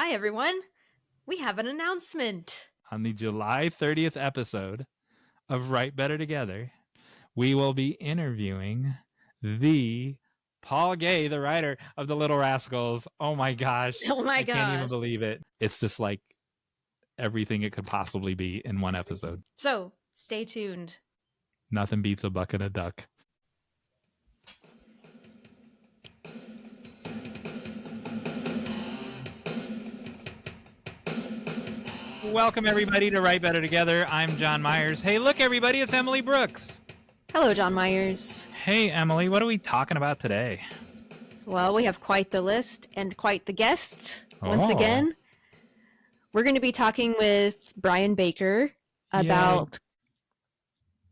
Hi, everyone. We have an announcement. On the July 30th episode of Write Better Together, we will be interviewing the Paul Gay, the writer of The Little Rascals. Oh my gosh. Oh my I gosh. can't even believe it. It's just like everything it could possibly be in one episode. So, stay tuned. Nothing beats a buck and a duck. Welcome, everybody, to Write Better Together. I'm Jon Meyers. Hey, look, everybody, it's Emily Brooks. Hello, Jon Meyers. Hey, Emily, what are we talking about today? Well, we have quite the list and quite the guest once again. We're going to be talking with Brian Baker about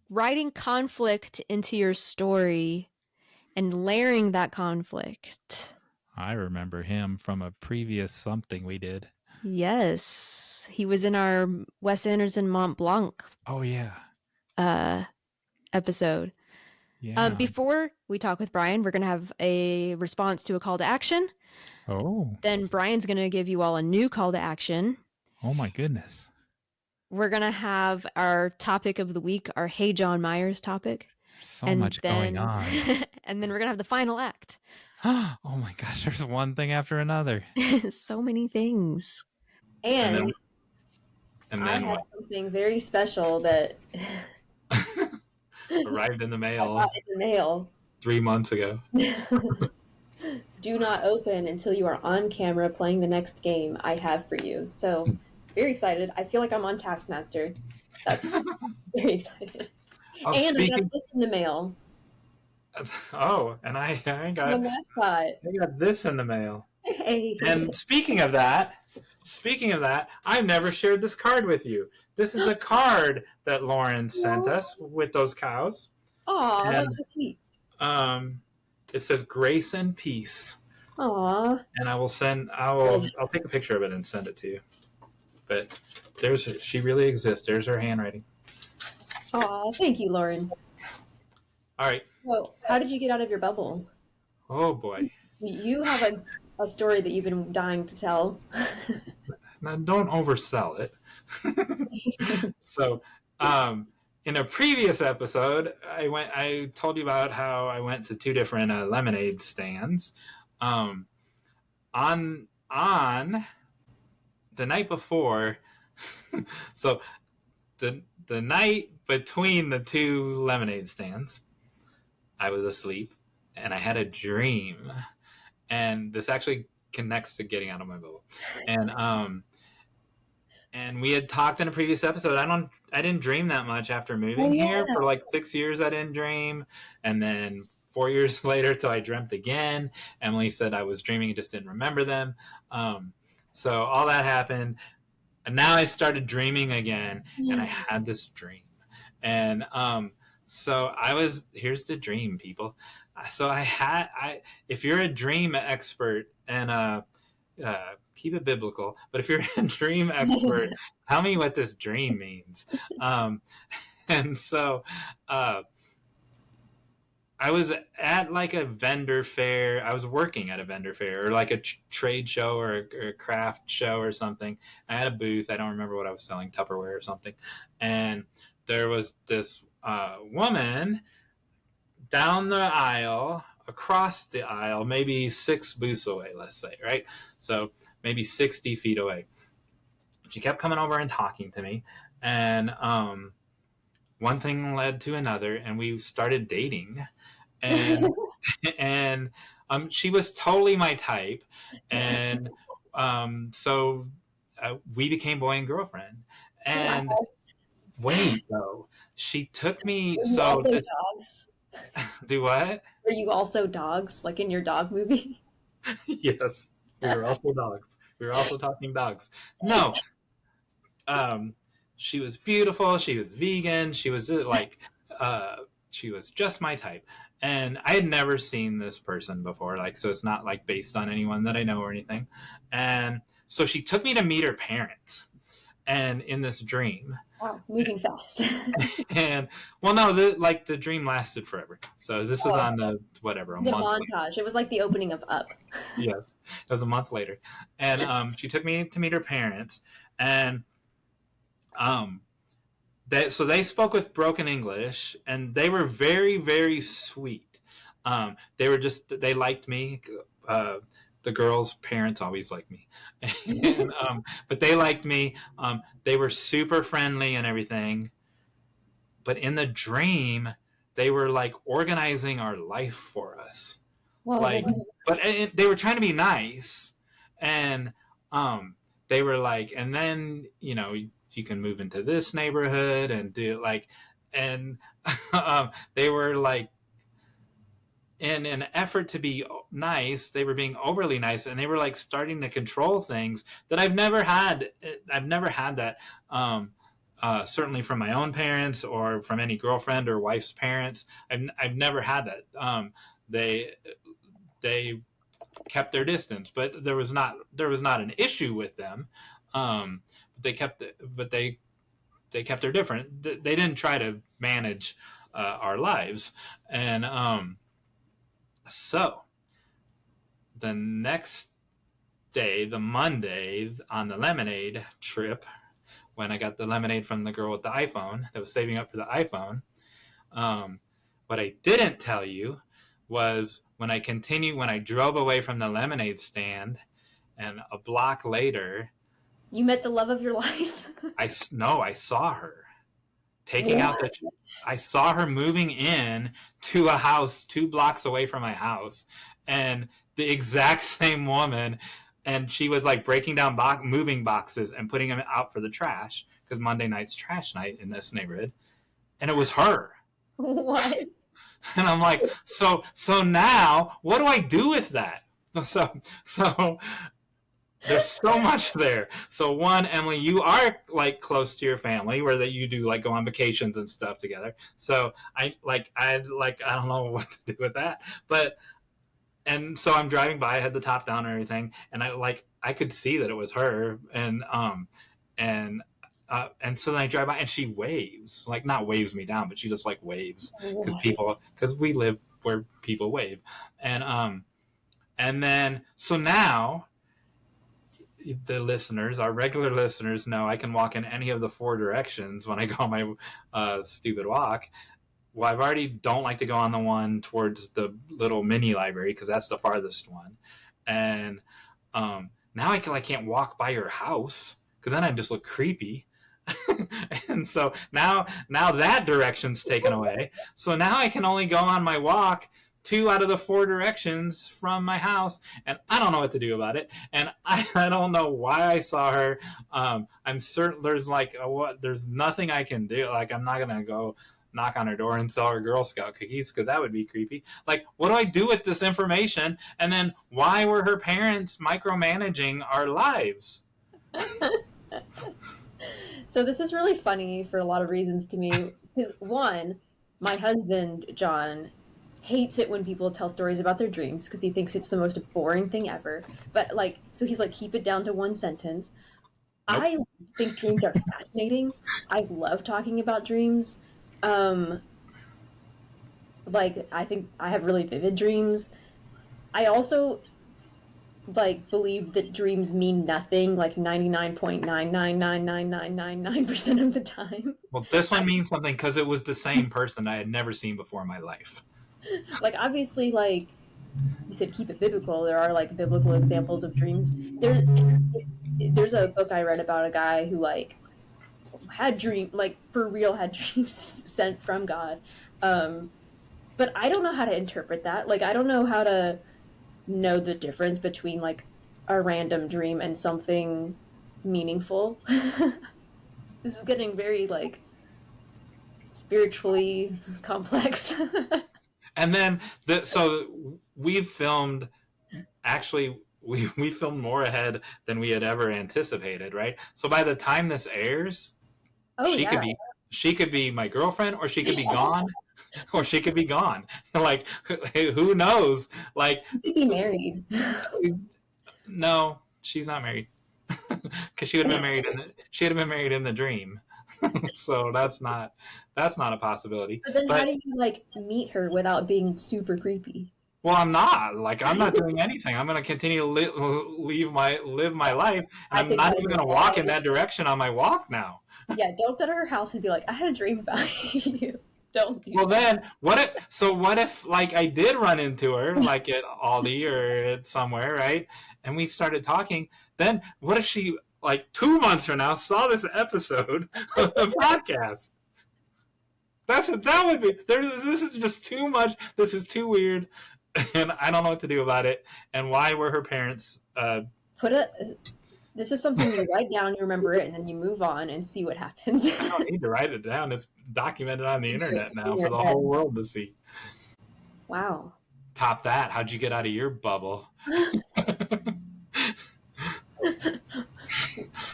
writing conflict into your story and layering that conflict. I remember him from a previous something we did. Yes. He was in our Wes Anderson Mont Blanc episode. Yeah. Before we talk with Brian, we're going to have a response to a call to action. Oh. Then Brian's going to give you all a new call to action. Oh, my goodness. We're going to have our topic of the week, our HeyJonMeyers topic. So much going on. And then we're going to have the final act. Oh, my gosh. There's one thing after another. So many things. And I have something very special that arrived in the mail. I got in the mail 3 months ago. Do not open until you are on camera playing the next game I have for you. So, very excited. I feel like I'm on Taskmaster. That's very excited. Oh, and I got this in the mail. Oh, and I got the mascot. I got this in the mail. Hey. And speaking of that, I've never shared this card with you. This is a card that Lauren sent us with those cows. Aw, that's so sweet. It says grace and peace. Aw. And I'll take a picture of it and send it to you. But she really exists. There's her handwriting. Aw, thank you, Lauren. All right. Well, how did you get out of your bubble? Oh boy. You have a story that you've been dying to tell. Now, don't oversell it. So, in a previous episode, I told you about how I went to 2 different lemonade stands. On the night before, so the night between the 2 lemonade stands, I was asleep and I had a dream, and this actually connects to getting out of my bubble. And we had talked in a previous episode. I didn't dream that much after moving here for like 6 years. I didn't dream, and then 4 years later, till I dreamt again. Emily said I was dreaming and just didn't remember them. So all that happened, and now I started dreaming again, and I had this dream, and so here's the dream, people. So if you're a dream expert, and keep it biblical, but if you're a dream expert, tell me what this dream means. And so I was at like a vendor fair. I was working at a vendor fair, or like a trade show, or a craft show or something. I had a booth. I don't remember what I was selling, Tupperware or something. And there was this woman down the aisle, across the aisle, maybe 6 booths away, let's say, right? So maybe 60 feet away. She kept coming over and talking to me, and one thing led to another, and we started dating, and and she was totally my type, and so we became boy and girlfriend. And wait, though, she took me. So dogs. Do what? Were you also dogs, like in your dog movie? Yes, we were also dogs. We were also talking dogs. No. She was beautiful. She was vegan. She was she was just my type. And I had never seen this person before. So it's not based on anyone that I know or anything. And so she took me to meet her parents. and in this dream. Wow, moving fast. And well, no, the dream lasted forever. So this was on the whatever It a was a month. montage. It was like the opening of Up. Yes, it was a month later, and she took me to meet her parents, and um, they spoke with broken English, and they were very very sweet. They liked me. The girls' parents always liked me, and, but they liked me. They were super friendly and everything. But in the dream, they were like organizing our life for us. Whoa. Like, but they were trying to be nice, and they were like, and then you can move into this neighborhood and do like, and they were like, in an effort to be nice, they were being overly nice, and they were like starting to control things that I've never had. I've never had that. Certainly from my own parents or from any girlfriend or wife's parents. I've never had that. They kept their distance, but there was not an issue with them. They kept their different. They didn't try to manage our lives, and so the next day, the Monday on the lemonade trip, when I got the lemonade from the girl with the iPhone that was saving up for the iPhone. What I didn't tell you was when I drove away from the lemonade stand, and a block later, you met the love of your life. I saw her taking out the. I saw her moving in to a house 2 blocks away from my house, and the exact same woman. And she was like breaking down moving boxes and putting them out for the trash, because Monday night's trash night in this neighborhood. And it was her. What? And I'm like, so now what do I do with that? So there's so much there. So one, Emily, you are like close to your family, where that you do like go on vacations and stuff together. So I don't know what to do with that, but. And so I'm driving by, I had the top down and everything, and I could see that it was her, and so then I drive by, and she waves, like not waves me down, but she just like waves, because we live where people wave, and then so now the listeners, our regular listeners, know I can walk in any of the 4 directions when I go on my stupid walk. Well, I've already don't like to go on the one towards the little mini library, because that's the farthest one. And now I can't walk by your house, because then I just look creepy. And so now that direction's taken away. So now I can only go on my walk 2 out of the 4 directions from my house, and I don't know what to do about it. And I don't know why I saw her. I'm certain there's nothing I can do. Like, I'm not gonna go knock on her door and sell her Girl Scout cookies, because that would be creepy. Like, what do I do with this information? And then why were her parents micromanaging our lives? So this is really funny for a lot of reasons to me. Because one, my husband, John, hates it when people tell stories about their dreams, because he thinks it's the most boring thing ever. But so he's like, keep it down to 1 sentence. Nope. I think dreams are fascinating. I love talking about dreams. I think I have really vivid dreams. I also believe that dreams mean nothing, like 99.9999999% of the time. Well, this one means something, because it was the same person I had never seen before in my life. Obviously, you said keep it biblical. There are biblical examples of dreams. There's a book I read about a guy who had dreams sent from God, but I don't know how to interpret that. I don't know how to know the difference between a random dream and something meaningful. This is getting very spiritually complex. And then so we've filmed, actually we filmed more ahead than we had ever anticipated, right? So by the time this airs, she could be my girlfriend, or she could be gone, or she could be gone. Who knows? She could be married. No, she's not married. because she would have been married in the dream. So that's not a possibility. But then how But do you like meet her without being super creepy? well, I'm not doing anything. I'm going to continue to live my life, and I I'm think not that even is going to walk in that direction on my walk now. yeah, don't go to her house and be like, I had a dream about you. Don't do Well, that. then what if like I did run into her like at Aldi or at somewhere, right? And we started talking. Then what if she like 2 months from now saw this episode of the podcast? That would be this is just too much. This is too weird, and I don't know what to do about it. And why were her parents? Put a This is something you write down, you remember it, and then you move on and see what happens. I don't need to write it down. It's documented on the internet now in for your the head. whole world to see. Wow. Top that. How'd you get out of your bubble?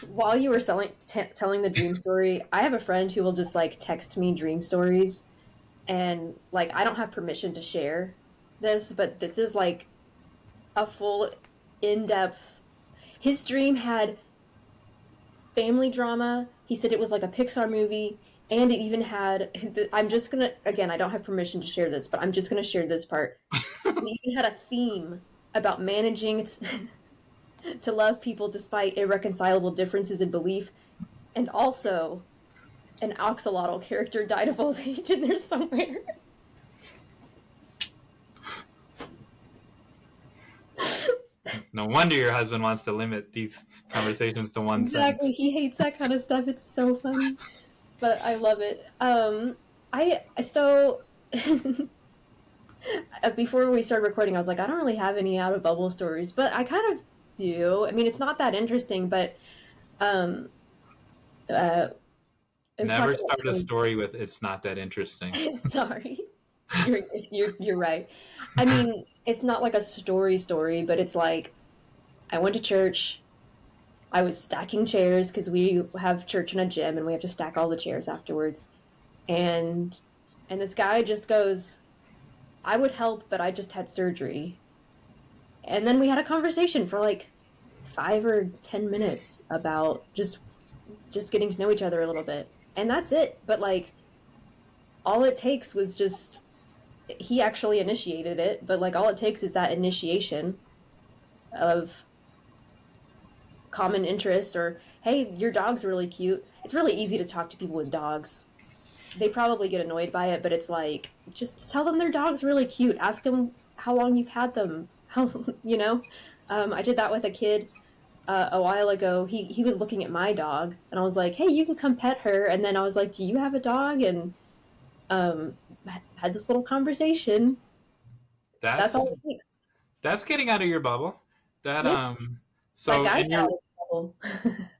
While you were telling the dream story, I have a friend who will just like text me dream stories, and like I don't have permission to share this, but this is like a full in-depth. His dream had family drama. He said it was like a Pixar movie, and it even had. I'm just gonna again. I don't have permission to share this, but I'm just gonna share this part. It even had a theme about managing to love people despite irreconcilable differences in belief, and also an axolotl character died of old age in there somewhere. No wonder your husband wants to limit these conversations to one Exactly, sentence. he hates that kind of stuff. It's so funny, but I love it. I so before we started recording, I was like, I don't really have any out of bubble stories, but I kind of do. I mean, it's not that interesting, but um, uh, Never start a story with "It's not that interesting." Sorry, you're right. I mean, it's not like a story, but it's like I went to church. I was stacking chairs because we have church in a gym and we have to stack all the chairs afterwards. And this guy just goes, I would help, but I just had surgery. And then we had a conversation for like 5 or 10 minutes about just getting to know each other a little bit. And that's it. But like all it takes was just he actually initiated it, but like all it takes is that initiation of common interests or hey, your dog's really cute. It's really easy to talk to people with dogs. They probably get annoyed by it, but it's like just tell them their dog's really cute. Ask them how long you've had them. How you know? I did that with a kid a while ago. He was looking at my dog, and I was like, "Hey, you can come pet her." And then I was like, "Do you have a dog?" And had this little conversation. That's all it takes. That's getting out of your bubble. That Yeah, like so I got in trouble.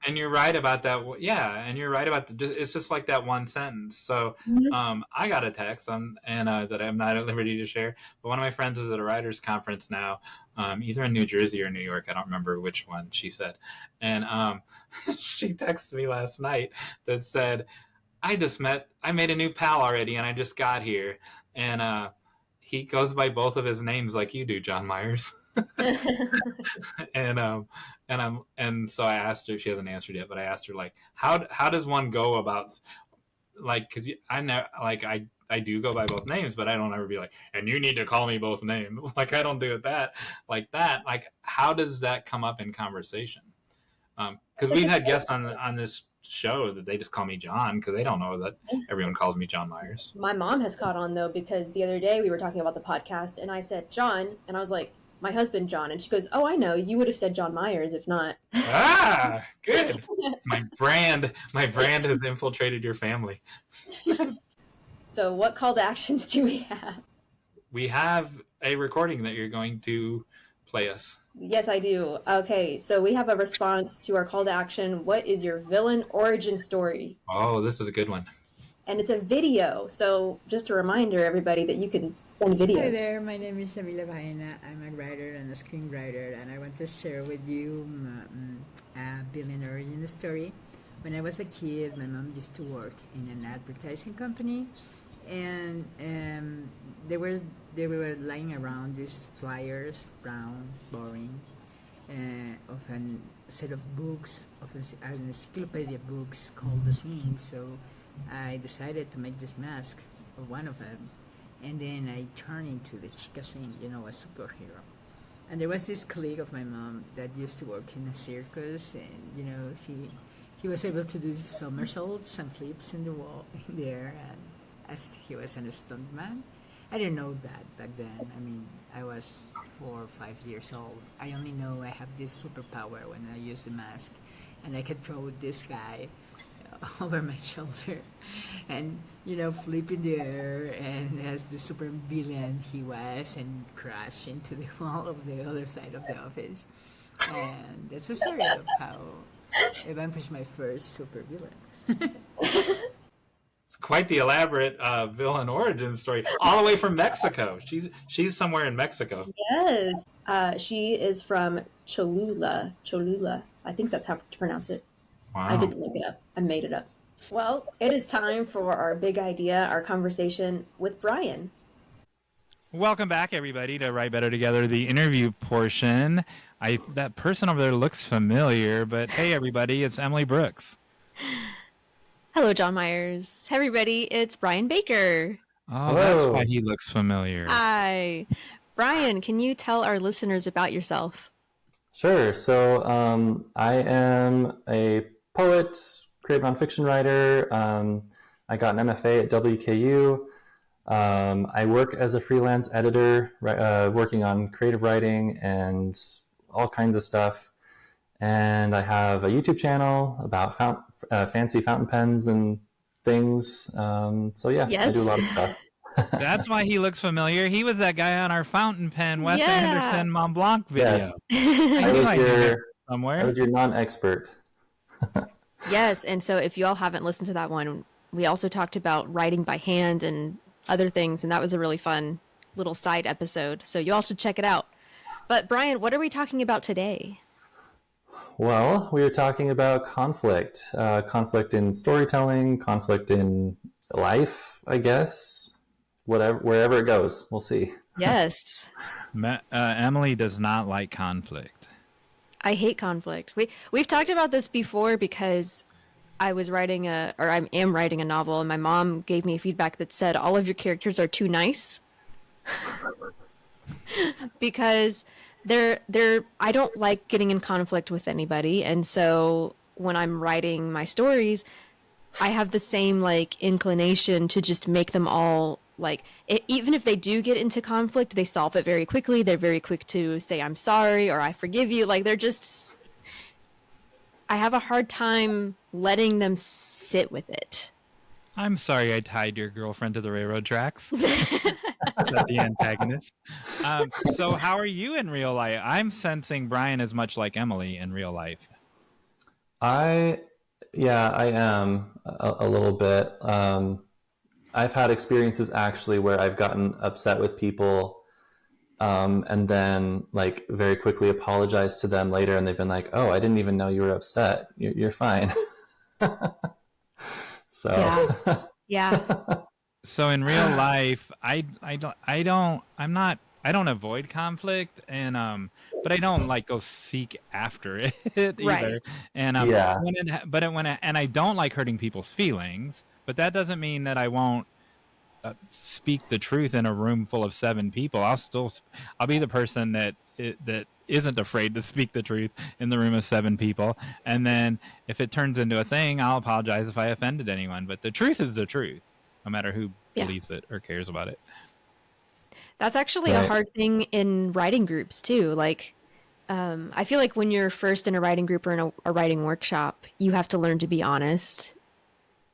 and you're right about that. Yeah, and you're right about it's just like that one sentence. So I got a text and that I'm not at liberty to share. But one of my friends is at a writers conference now, either in New Jersey or New York. I don't remember which one. She said, and she texted me last night that said, I made a new pal already, and I just got here, and he goes by both of his names like you do, Jon Meyers. And so I asked her. She hasn't answered yet, but I asked her like, how does one go about like because I know like I do go by both names, but I don't ever be like, and you need to call me both names. Like I don't do it that. Like how does that come up in conversation? Because we've had guests on this show that they just call me John because they don't know that everyone calls me Jon Meyers. My mom has caught on though because the other day we were talking about the podcast and I said John and I was like my husband John and she goes, oh, I know, you would have said Jon Meyers if not. Ah, good. My brand has infiltrated your family. So what call to actions do we have? We have a recording that you're going to play us. Yes, I do. Okay, so we have a response to our call to action. What is your villain origin story? Oh, this is a good one. And it's a video. So just a reminder, everybody, that you can send videos. Hi there, my name is Yamile Vaena. I'm a writer and a screenwriter, and I want to share with you a VillainOriginStory. When I was a kid, my mom used to work in an advertising company, and they were lying around these flyers, brown, boring, of a set of books, of an encyclopedia books called The Swing. So I decided to make this mask, or one of them, and then I turned into the Chica Swing, a superhero. And there was this colleague of my mom that used to work in a circus, and he was able to do somersaults and flips in the wall in the air, and as he was a stuntman. I didn't know that back then. I mean, I was 4 or 5 years old. I only know I have this superpower when I use the mask, and I can throw this guy over my shoulder and flip in the air, and as the super villain he was, and crash into the wall of the other side of the office. And that's a story of how I vanquished my first super villain. It's quite the elaborate villain origin story, all the way from Mexico. She's somewhere in Mexico. Yes. She is from Cholula. I think that's how to pronounce it. Wow. I didn't look it up. I made it up. Well, it is time for our big idea, our conversation with Brian. Welcome back, everybody, to Write Better Together, the interview portion. That person over there looks familiar, but hey, everybody, it's Emily Brooks. Hello, Jon Meyers. Hey, everybody, it's Brian Baker. Oh, Hello. That's why he looks familiar. Hi. Brian, can you tell our listeners about yourself? Sure. So I am a poet, creative nonfiction writer. I got an MFA at WKU. I work as a freelance editor, working on creative writing and all kinds of stuff. And I have a YouTube channel about fancy fountain pens and things. So yeah, Yes. I do a lot of stuff. That's why he looks familiar. He was that guy on our fountain pen Wes Yeah. Anderson Mont Blanc video. Yes. I knew I knew that somewhere. I was your non-expert. Yes, and so if you all haven't listened to that one, we also talked about writing by hand and other things, and that was a really fun little side episode. So you all should check it out. But Brian, what are we talking about today? Well, we were talking about conflict in storytelling, conflict in life, I guess. Wherever it goes, we'll see. Yes. Emily does not like conflict. I hate conflict. We've talked about this before because I am writing a novel, and my mom gave me feedback that said all of your characters are too nice. Because I don't like getting in conflict with anybody, and so when I'm writing my stories, I have the same inclination to just make them all even if they do get into conflict, they solve it very quickly. They're very quick to say I'm sorry or I forgive you. I have a hard time letting them sit with it. I'm sorry I tied your girlfriend to the railroad tracks. Said the antagonist. So how are you in real life? I'm sensing Brian is much like Emily in real life. I am a little bit. I've had experiences actually where I've gotten upset with people and then very quickly apologized to them later, and they've been like, "Oh, I didn't even know you were upset. You're fine." So Yeah. So in real life, I don't avoid conflict, and but I don't go seek after it either. Right. And Yeah. and I don't like hurting people's feelings, but that doesn't mean that I won't speak the truth in a room full of 7 people. I'll be the person that isn't afraid to speak the truth in the room of 7 people. And then if it turns into a thing, I'll apologize if I offended anyone. But the truth is the truth, no matter who believes it or cares about it. That's actually a hard thing in writing groups too. I feel like when you're first in a writing group or in a writing workshop, you have to learn to be honest,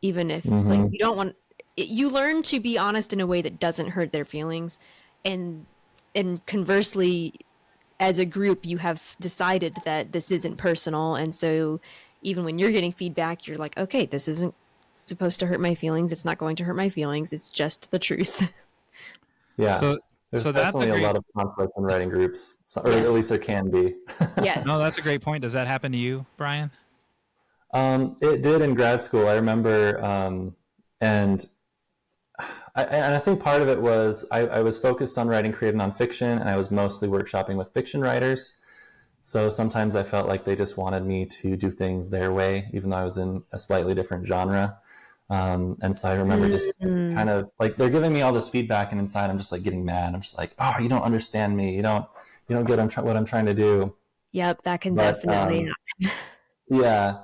even if you don't want. You learn to be honest in a way that doesn't hurt their feelings, and conversely, as a group, you have decided that this isn't personal, and so even when you're getting feedback, you're like, okay, this isn't supposed to hurt my feelings. It's not going to hurt my feelings. It's just the truth. Yeah. There's So that's definitely a lot of conflict in writing groups, or Yes. at least there can be. Yes. No, that's a great point. Does that happen to you, Brian? It did in grad school. I remember, and I think part of it was I was focused on writing creative nonfiction, and I was mostly workshopping with fiction writers. So sometimes I felt like they just wanted me to do things their way, even though I was in a slightly different genre. And so I remember just kind of like they're giving me all this feedback, and inside I'm just like getting mad. I'm just like, oh, you don't understand me. You don't get what I'm trying to do. Yep, that can But definitely happen. yeah,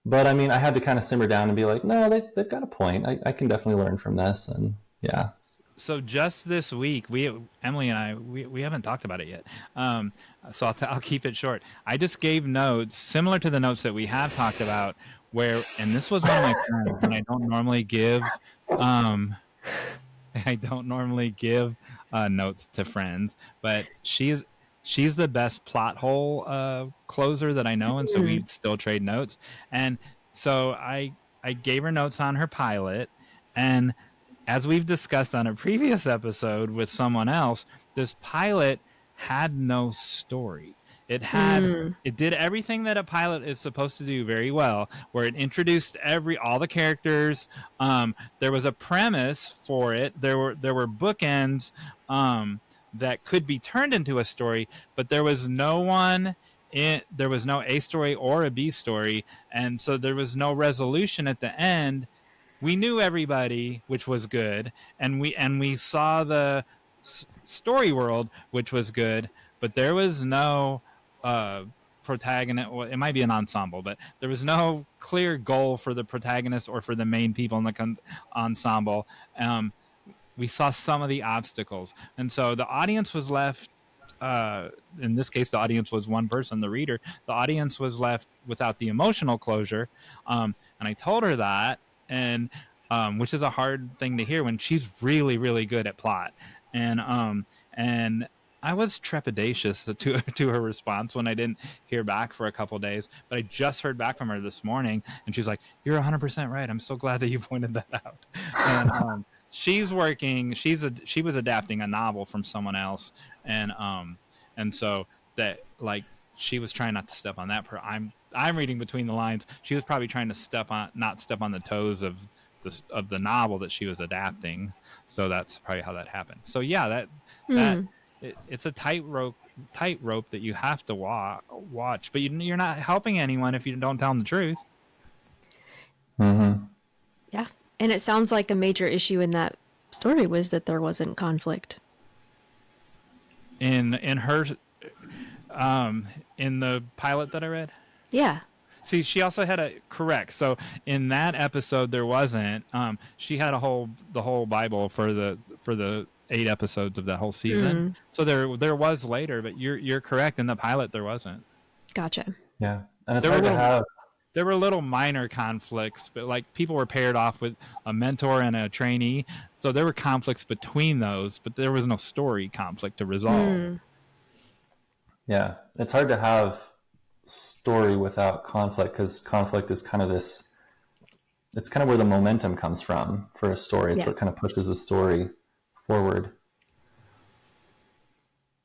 but I mean, I had to kind of simmer down and be like, no, they've got a point. I can definitely learn from this, and yeah. So just this week, Emily and I, we haven't talked about it yet. So I'll keep it short. I just gave notes similar to the notes that we have talked about, and this was one of my friends, and I don't normally give notes to friends, but she's the best plot hole closer that I know, and so we still trade notes. And so I gave her notes on her pilot, and as we've discussed on a previous episode with someone else, this pilot had no story. It did everything that a pilot is supposed to do very well, where it introduced all the characters. There was a premise for it. There were bookends that could be turned into a story, but there was no A story or a B story, and so there was no resolution at the end. We knew everybody, which was good, and we saw the story world, which was good, but there was no protagonist. Well, it might be an ensemble, but there was no clear goal for the protagonist or for the main people in the ensemble. We saw some of the obstacles, and so the audience was left. In this case, the audience was one person, the reader. The audience was left without the emotional closure, and I told her that. And which is a hard thing to hear when she's really, really good at plot. And I was trepidatious to her response when I didn't hear back for a couple days. But I just heard back from her this morning, and she's like, "You're 100% right. I'm so glad that you pointed that out." And she's working. She was adapting a novel from someone else, and so that like she was trying not to step on that. I'm reading between the lines. She was probably trying to not step on the toes of the novel that she was adapting. So that's probably how that happened. So yeah, it's a tightrope that you have to watch, but you're not helping anyone if you don't tell them the truth. Mm-hmm. Yeah, and it sounds like a major issue in that story was that there wasn't conflict. In her, in the pilot that I read. Yeah. See, she also had correct. So in that episode, there wasn't. She had the whole Bible for the 8 episodes of that whole season. So there was later, but you're correct. In the pilot, there wasn't. Gotcha. Yeah, and it's hard to have. There were little minor conflicts, but like people were paired off with a mentor and a trainee, so there were conflicts between those, but there was no story conflict to resolve. Yeah, it's hard to have story without conflict, because conflict is kind of it's kind of where the momentum comes from for a story. It's what kind of pushes the story forward,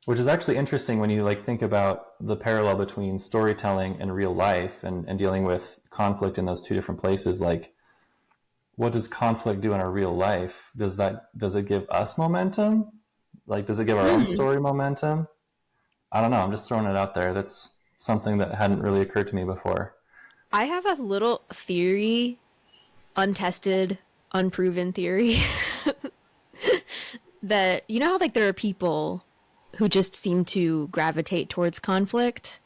which is actually interesting when you like think about the parallel between storytelling and real life, and dealing with conflict in those two different places. Like, what does conflict do in our real life? Does it give us momentum? Like, does it give our own story momentum? I don't know. I'm just throwing it out there. That's something that hadn't really occurred to me before. I have a little theory, untested, unproven theory, that, you know how like there are people who just seem to gravitate towards conflict?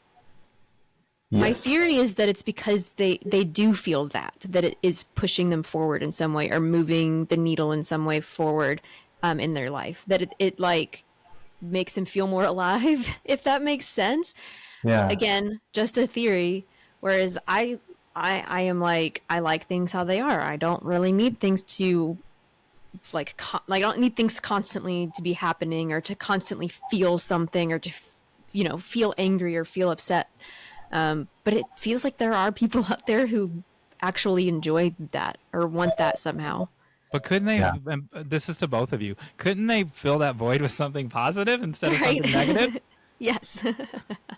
Yes. My theory is that it's because they do feel that it is pushing them forward in some way, or moving the needle in some way forward in their life. That it like makes them feel more alive, if that makes sense. Yeah. Again, just a theory. Whereas I am like, I like things how they are. I don't really need things to like I don't need things constantly to be happening, or to constantly feel something, or to feel angry or feel upset. But it feels like there are people out there who actually enjoy that or want that somehow. But couldn't they, this is to both of you, couldn't they fill that void with something positive instead of something negative? Yes,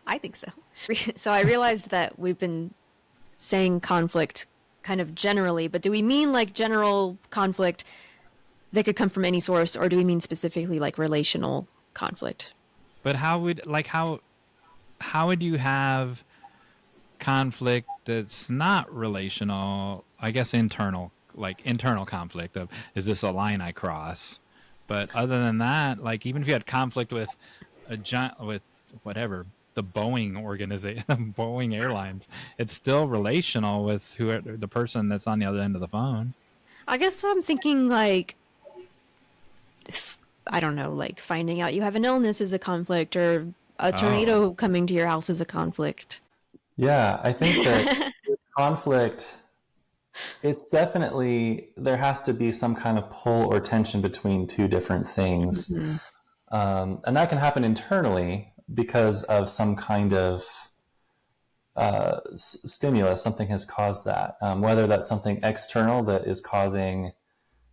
I think so. So I realized that we've been saying conflict kind of generally, but do we mean like general conflict that could come from any source, or do we mean specifically like relational conflict? But how how would you have conflict that's not relational? I guess internal conflict of, is this a line I cross? But other than that, like even if you had conflict with with whatever, the Boeing organization, Boeing Airlines, it's still relational with the person that's on the other end of the phone. I guess I'm thinking like, I don't know, like finding out you have an illness is a conflict, or a tornado coming to your house is a conflict. Yeah, I think that conflict, it's definitely, there has to be some kind of pull or tension between two different things. Mm-hmm. And that can happen internally because of some kind of stimulus. Something has caused that. Whether that's something external that is causing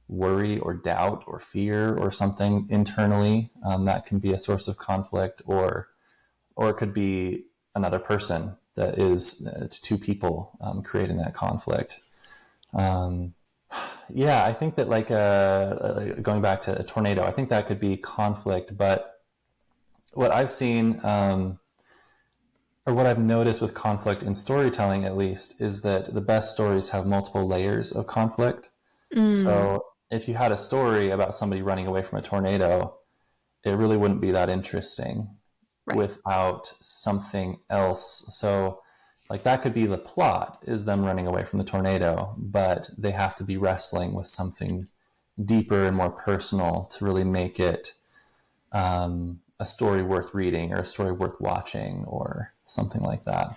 worry or doubt or fear, or something internally that can be a source of conflict, or it could be another person that is two people creating that conflict. Yeah, I think that like going back to a tornado, I think that could be conflict. But what I've seen, or what I've noticed with conflict in storytelling, at least, is that the best stories have multiple layers of conflict. So if you had a story about somebody running away from a tornado, it really wouldn't be that interesting without something else. So like that could be the plot, is them running away from the tornado, but they have to be wrestling with something deeper and more personal to really make it a story worth reading, or a story worth watching, or something like that.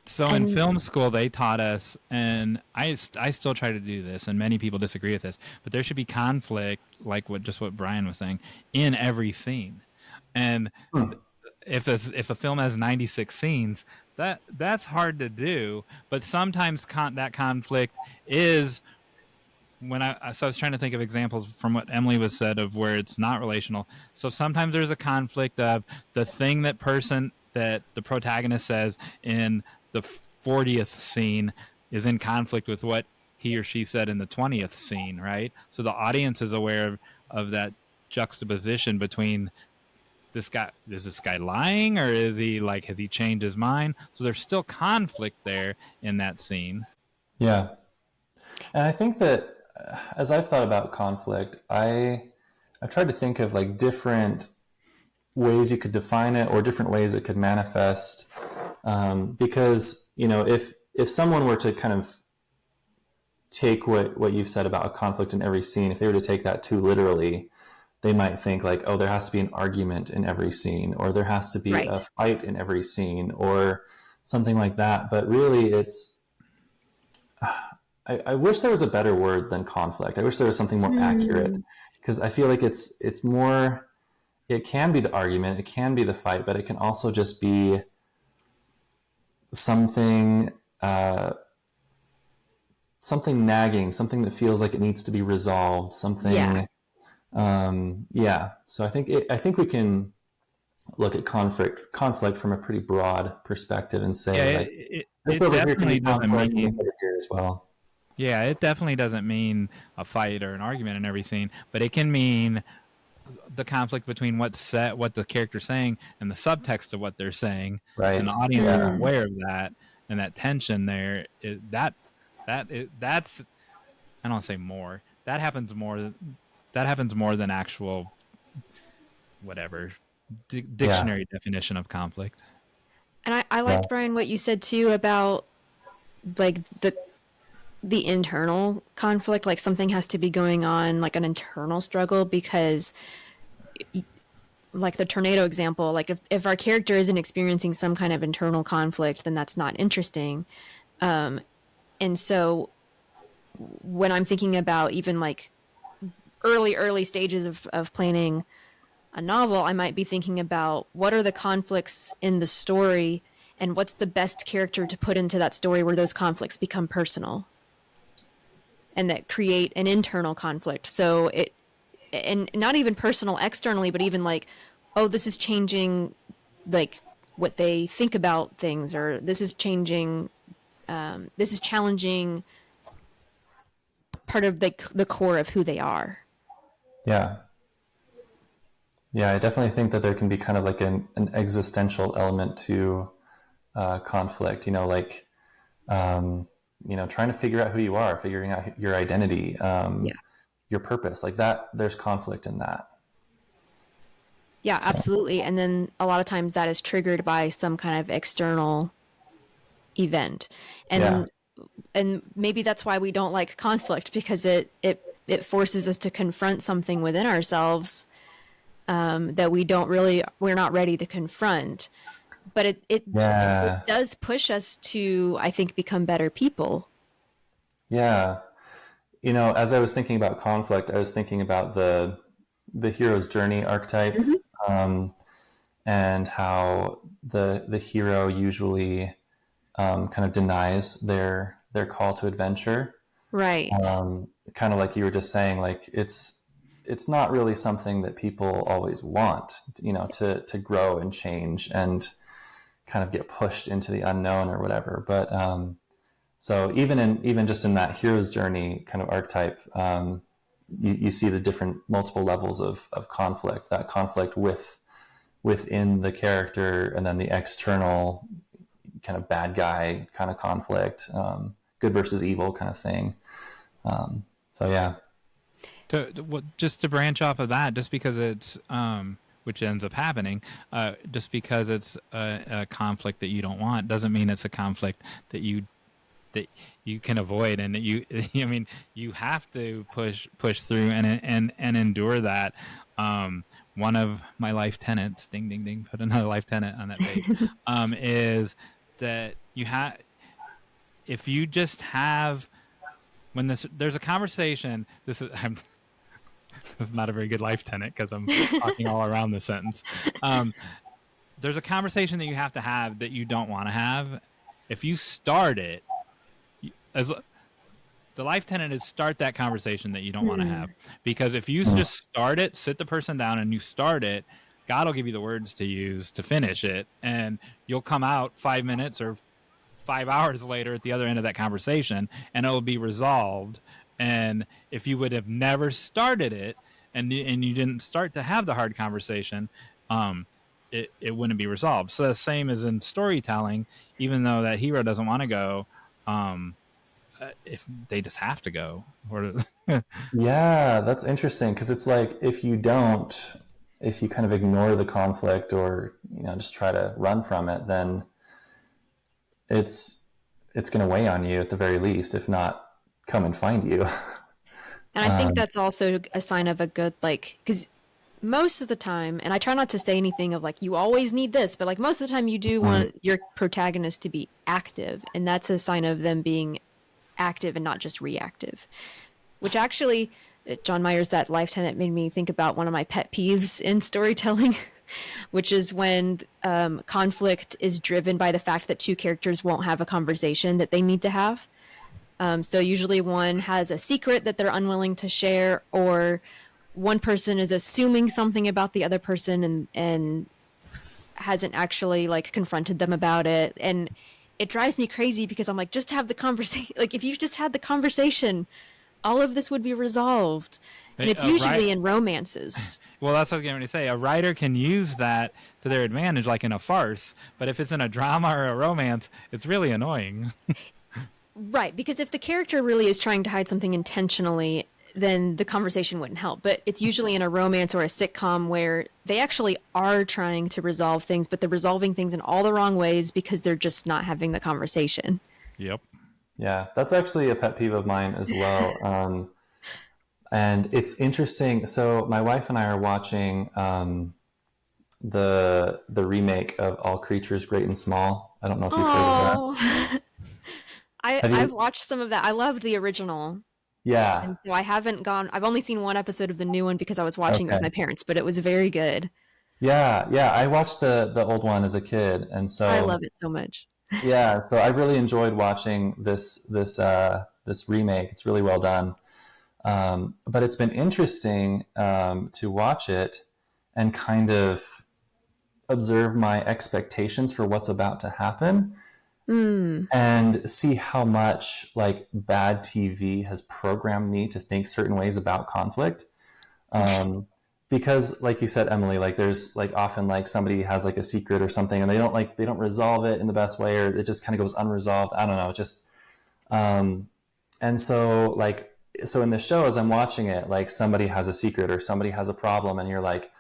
So in film school, they taught us, and I still try to do this, and many people disagree with this, but there should be conflict, like what Brian was saying, in every scene. And if a film has 96 scenes, that's hard to do. But sometimes that conflict is so I was trying to think of examples from what Emily was said of where it's not relational. So sometimes there's a conflict of the thing that the protagonist says in the 40th scene is in conflict with what he or she said in the 20th scene, right? So the audience is aware of that juxtaposition between this guy. Is this guy lying, or is he like, has he changed his mind? So there's still conflict there in that scene. Yeah. And I think that as I've thought about conflict, I've tried to think of like different ways you could define it, or different ways it could manifest. Because, if someone were to kind of take what you've said about a conflict in every scene, if they were to take that too literally, they might think like, oh, there has to be an argument in every scene, or there has to be a fight in every scene, or something like that. But really, it's, I wish there was a better word than conflict. I wish there was something more accurate, because I feel like it's more, it can be the argument, it can be the fight, but it can also just be something nagging, something that feels like it needs to be resolved, something. So I think we can look at conflict from a pretty broad perspective and say, it definitely doesn't mean here as well. Yeah, it definitely doesn't mean a fight or an argument in every scene, but it can mean the conflict between what's what the character's saying and the subtext of what they're saying, right? And the audience is aware of that, and that tension there. That's I don't want to say more. That happens more than actual whatever dictionary definition of conflict. And I liked, Brian, what you said too about like the internal conflict, like something has to be going on, like an internal struggle, because like the tornado example, like if our character isn't experiencing some kind of internal conflict, then that's not interesting. And so when I'm thinking about even like early stages of planning a novel, I might be thinking about what are the conflicts in the story, and what's the best character to put into that story where those conflicts become personal and that create an internal conflict. So and not even personal externally, but even like, oh, this is changing like what they think about things, or this is changing, this is challenging part of the core of who they are. Yeah. Yeah, I definitely think that there can be kind of like an existential element to conflict, like, trying to figure out who you are, figuring out your identity, Yeah. your purpose, like that. There's conflict in that. Yeah, So, absolutely. And then a lot of times that is triggered by some kind of external event. yeah, And maybe that's why we don't like conflict, because it forces us to confront something within ourselves that we're not ready to confront. But it yeah, does push us to, I think, become better people. yeah. As I was thinking about conflict, I was thinking about the hero's journey archetype, Mhm. um, and how the hero usually kind of denies their call to adventure. Right. Kind of like you were just saying, like it's not really something that people always want, to grow and change and kind of get pushed into the unknown or whatever. But so even just in that hero's journey kind of archetype, you see the different multiple levels of conflict. That conflict within the character, and then the external kind of bad guy kind of conflict, good versus evil kind of thing. So yeah. Just to branch off of that, just because it's which ends up happening, just because it's a conflict that you don't want doesn't mean it's a conflict that you can avoid, and that you I mean, you have to push through and endure that. One of my life tenets, ding ding ding, put another life tenet on that page, is that you have, if you just have, when there's a conversation, this is not a very good life tenet because I'm talking all around the sentence. There's a conversation that you have to have that you don't want to have. If you start it, as the life tenet is, start that conversation that you don't want to have. Because if you just start it, sit the person down and you start it, God will give you the words to use to finish it, and you'll come out 5 minutes or 5 hours later at the other end of that conversation, and it will be resolved. And if you would have never started it, and you didn't start to have the hard conversation, it wouldn't be resolved. So the same as in storytelling, even though that hero doesn't want to go, if they just have to go. Or Yeah, that's interesting, because it's like if you kind of ignore the conflict, or just try to run from it, then it's going to weigh on you at the very least, if not come and find you. And I think that's also a sign of a good, like, because most of the time, and I try not to say anything of like, you always need this, but like most of the time you do want your protagonist to be active. And that's a sign of them being active and not just reactive. Which actually, Jon Meyers, that life tenet, made me think about one of my pet peeves in storytelling, which is when conflict is driven by the fact that two characters won't have a conversation that they need to have. So usually one has a secret that they're unwilling to share, or one person is assuming something about the other person and hasn't actually like confronted them about it. And it drives me crazy because I'm like, just have the conversation. Like if you just had the conversation, all of this would be resolved. And it's usually in romances. Well, that's what I was going to say. A writer can use that to their advantage, like in a farce. But if it's in a drama or a romance, it's really annoying. Right, because if the character really is trying to hide something intentionally, then the conversation wouldn't help. But it's usually in a romance or a sitcom where they actually are trying to resolve things, but they're resolving things in all the wrong ways because they're just not having the conversation. Yep. Yeah, that's actually a pet peeve of mine as well. And it's interesting. So my wife and I are watching the remake of All Creatures Great and Small. I don't know if you've heard of that. I've watched some of that. I loved the original. Yeah. And so I've only seen one episode of the new one because I was watching it with Okay. my parents, but it was very good. Yeah, I watched the old one as a kid, and so I love it so much. yeah, so I really enjoyed watching this remake. It's really well done. But it's been interesting to watch it and kind of observe my expectations for what's about to happen, and see how much like bad TV has programmed me to think certain ways about conflict. because like you said, Emily, like there's like often like somebody has like a secret or something and they don't resolve it in the best way, or it just kind of goes unresolved. I don't know, just and so like, so in the show, as I'm watching it, like somebody has a secret or somebody has a problem and you're like,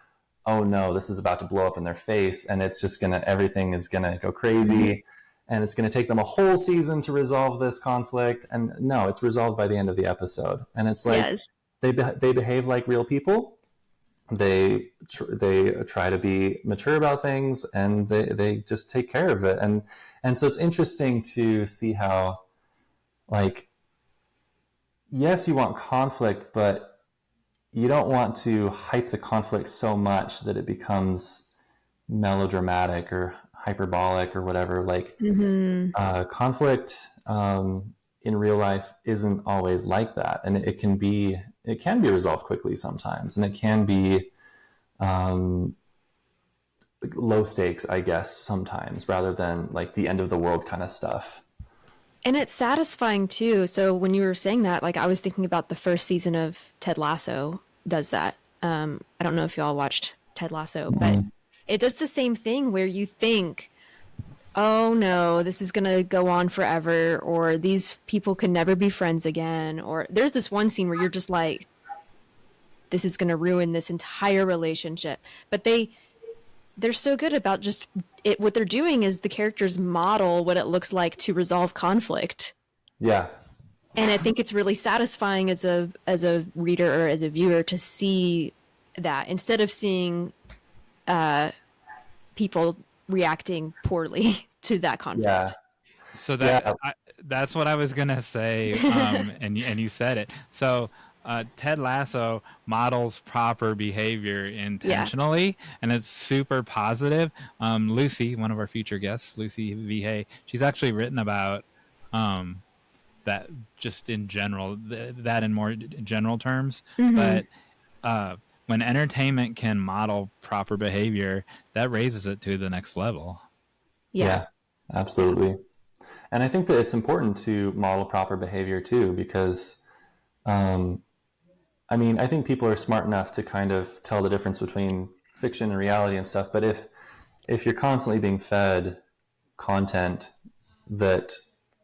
oh no, this is about to blow up in their face and it's just everything is gonna go crazy and it's gonna take them a whole season to resolve this conflict. And no, it's resolved by the end of the episode. And it's like, Yes. they behave like real people. They try to be mature about things, and they just take care of it. And so it's interesting to see how, like, yes, you want conflict, but you don't want to hype the conflict so much that it becomes melodramatic or hyperbolic or whatever. Like, conflict in real life isn't always like that, and it can be resolved quickly sometimes, and it can be low stakes, I guess, sometimes, rather than like the end of the world kind of stuff. And it's satisfying too. So when you were saying that, like I was thinking about the first season of Ted Lasso does that. I don't know if you all watched Ted Lasso, but it does the same thing where you think, oh no, this is going to go on forever, or these people can never be friends again. Or there's this one scene where you're just like, this is going to ruin this entire relationship. But they're so good about just it. What they're doing is the characters model what it looks like to resolve conflict. Yeah. And I think it's really satisfying as a reader or as a viewer to see that instead of seeing people reacting poorly to that conflict. Yeah. So that's what I was gonna say, and you said it. So Ted Lasso models proper behavior intentionally, and it's super positive. Lucy, one of our future guests, Lucy V. Hay, she's actually written about that just in general, that in more general terms. But when entertainment can model proper behavior, that raises it to the next level. Yeah, absolutely. And I think that it's important to model proper behavior too, because I mean, I think people are smart enough to kind of tell the difference between fiction and reality and stuff. But if you're constantly being fed content that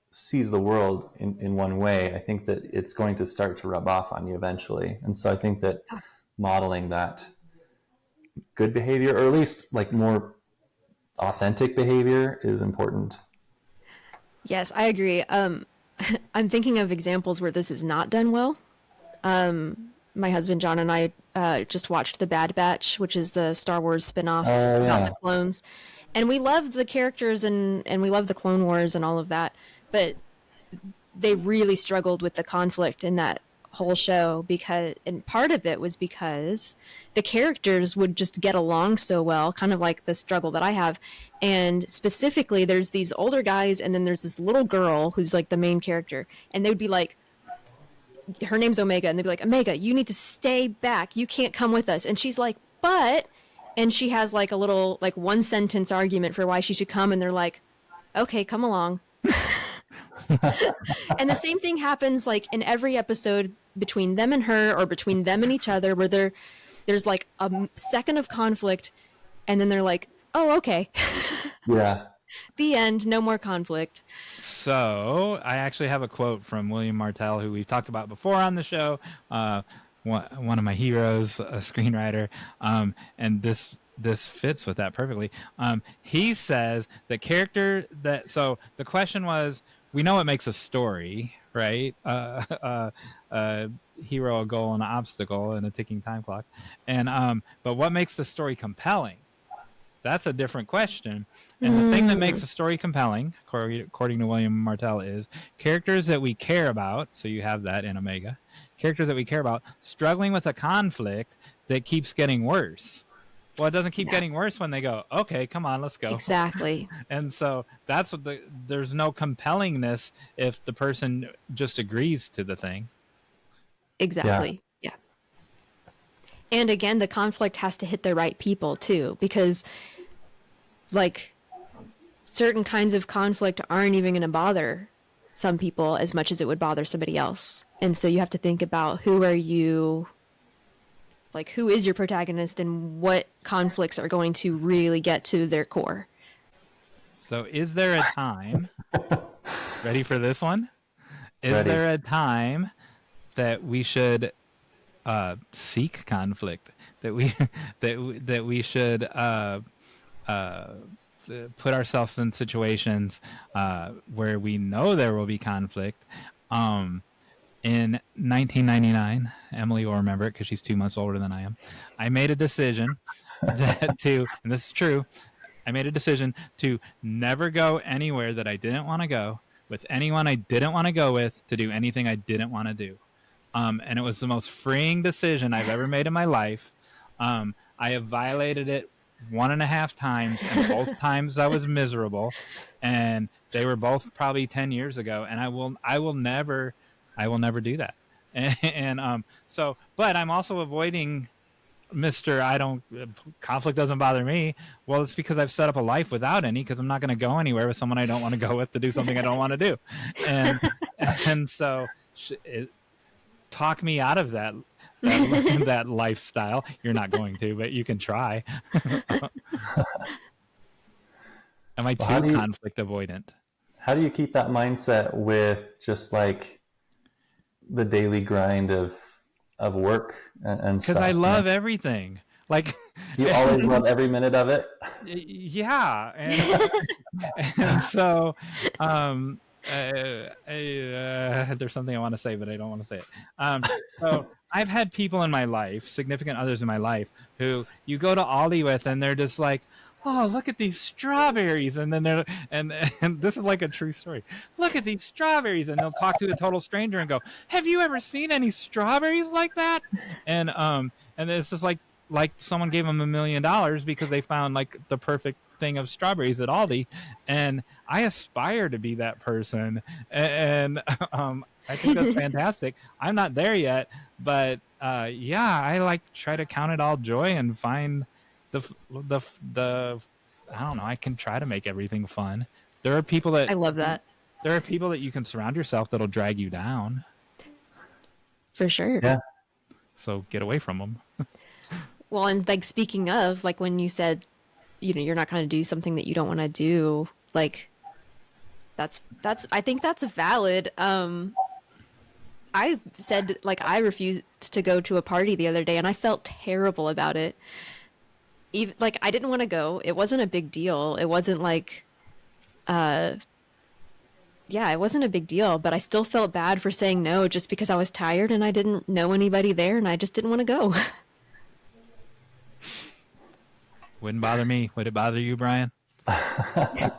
sees the world in one way, I think that it's going to start to rub off on you eventually. And so I think that modeling that good behavior, or at least like more authentic behavior, is important. Yes, I agree. I'm thinking of examples where this is not done well. My husband John and I just watched The Bad Batch, which is the Star Wars spinoff about the clones, and we love the characters and we love the Clone Wars and all of that, but they really struggled with the conflict in that whole show, and part of it was because the characters would just get along so well, kind of like the struggle that I have. And specifically, there's these older guys and then there's this little girl who's like the main character, and they would be like, her name's Omega, and they'd be like, Omega, you need to stay back, you can't come with us. And she's like, but, and she has like a little like one sentence argument for why she should come, and they're like, okay, come along. And the same thing happens like in every episode between them and her, or between them and each other, where there's like a second of conflict and then they're like, oh, okay. Yeah. The end, no more conflict. So I actually have a quote from William Martell, who we've talked about before on the show, one of my heroes, a screenwriter, and this fits with that perfectly. He says the question was, we know what makes a story, right? A hero, a goal, an obstacle, and a ticking time clock. And but what makes the story compelling? That's a different question. And the thing that makes a story compelling, according to William Martell, is characters that we care about. So you have that in Omega. Characters that we care about struggling with a conflict that keeps getting worse. Well, it doesn't keep getting worse when they go, okay, come on, let's go. Exactly. And so that's what there's no compellingness if the person just agrees to the thing. Exactly. Yeah. And again, the conflict has to hit the right people too, because like certain kinds of conflict aren't even going to bother some people as much as it would bother somebody else. And so you have to think about who are you like who is your protagonist and what conflicts are going to really get to their core. So is there a time, ready for this one? Is Ready. there a time that we should seek conflict, that we that we should put ourselves in situations where we know there will be conflict? In 1999, Emily will remember it because she's 2 months older than I am. I made a decision and this is true, I made a decision to never go anywhere that I didn't want to go, with anyone I didn't want to go with, to do anything I didn't want to do. And it was the most freeing decision I've ever made in my life. I have violated it 1.5 times, and both times I was miserable. And they were both probably 10 years ago, and I will never do that. But I'm also avoiding conflict doesn't bother me. Well, it's because I've set up a life without any, because I'm not going to go anywhere with someone I don't want to go with to do something I don't want to do. And so talk me out of that that lifestyle. You're not going to, but you can try. Am I too conflict avoidant? How do you keep that mindset with just like the daily grind of work and stuff? Because I love everything. Like, you always love every minute of it. Yeah, and so there's something I want to say, but I don't want to say it. So I've had people in my life, significant others in my life, who you go to Aldi with, and they're just like, "Oh, look at these strawberries," and then they're and this is like a true story. Look at these strawberries, and they'll talk to a total stranger and go, "Have you ever seen any strawberries like that?" And it's just like someone gave them $1 million because they found like the perfect thing of strawberries at Aldi, and I aspire to be that person, and I think that's fantastic. I'm not there yet, but yeah, I like try to count it all joy and find the I don't know, I can try to make everything fun. There are people that I love that. There are people that you can surround yourself that'll drag you down. For sure. Yeah. So get away from them. Well, and like speaking of, like when you said, you know, you're not going to do something that you don't want to do, like that's I think that's valid. I said like I refused to go to a party the other day, and I felt terrible about it. Even like I didn't want to go. It wasn't a big deal. It wasn't like it wasn't a big deal, but I still felt bad for saying no just because I was tired and I didn't know anybody there and I just didn't want to go. Wouldn't bother me. Would it bother you, Brian? I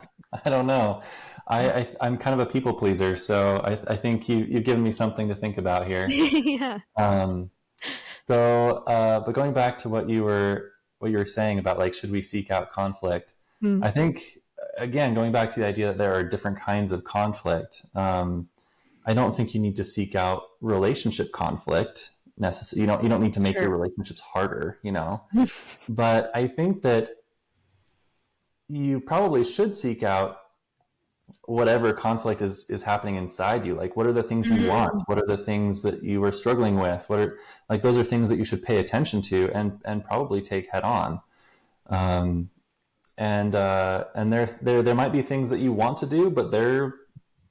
don't know. I'm kind of a people pleaser, so I think you've given me something to think about here. Yeah. But going back to what you were saying about like, should we seek out conflict? I think, again, going back to the idea that there are different kinds of conflict, I don't think you need to seek out relationship conflict necessarily. You don't need to make your relationships harder, but I think that you probably should seek out whatever conflict is happening inside you. Like, what are the things you want? What are the things that you are struggling with? Those are things that you should pay attention to and probably take head on. And there might be things that you want to do, but they're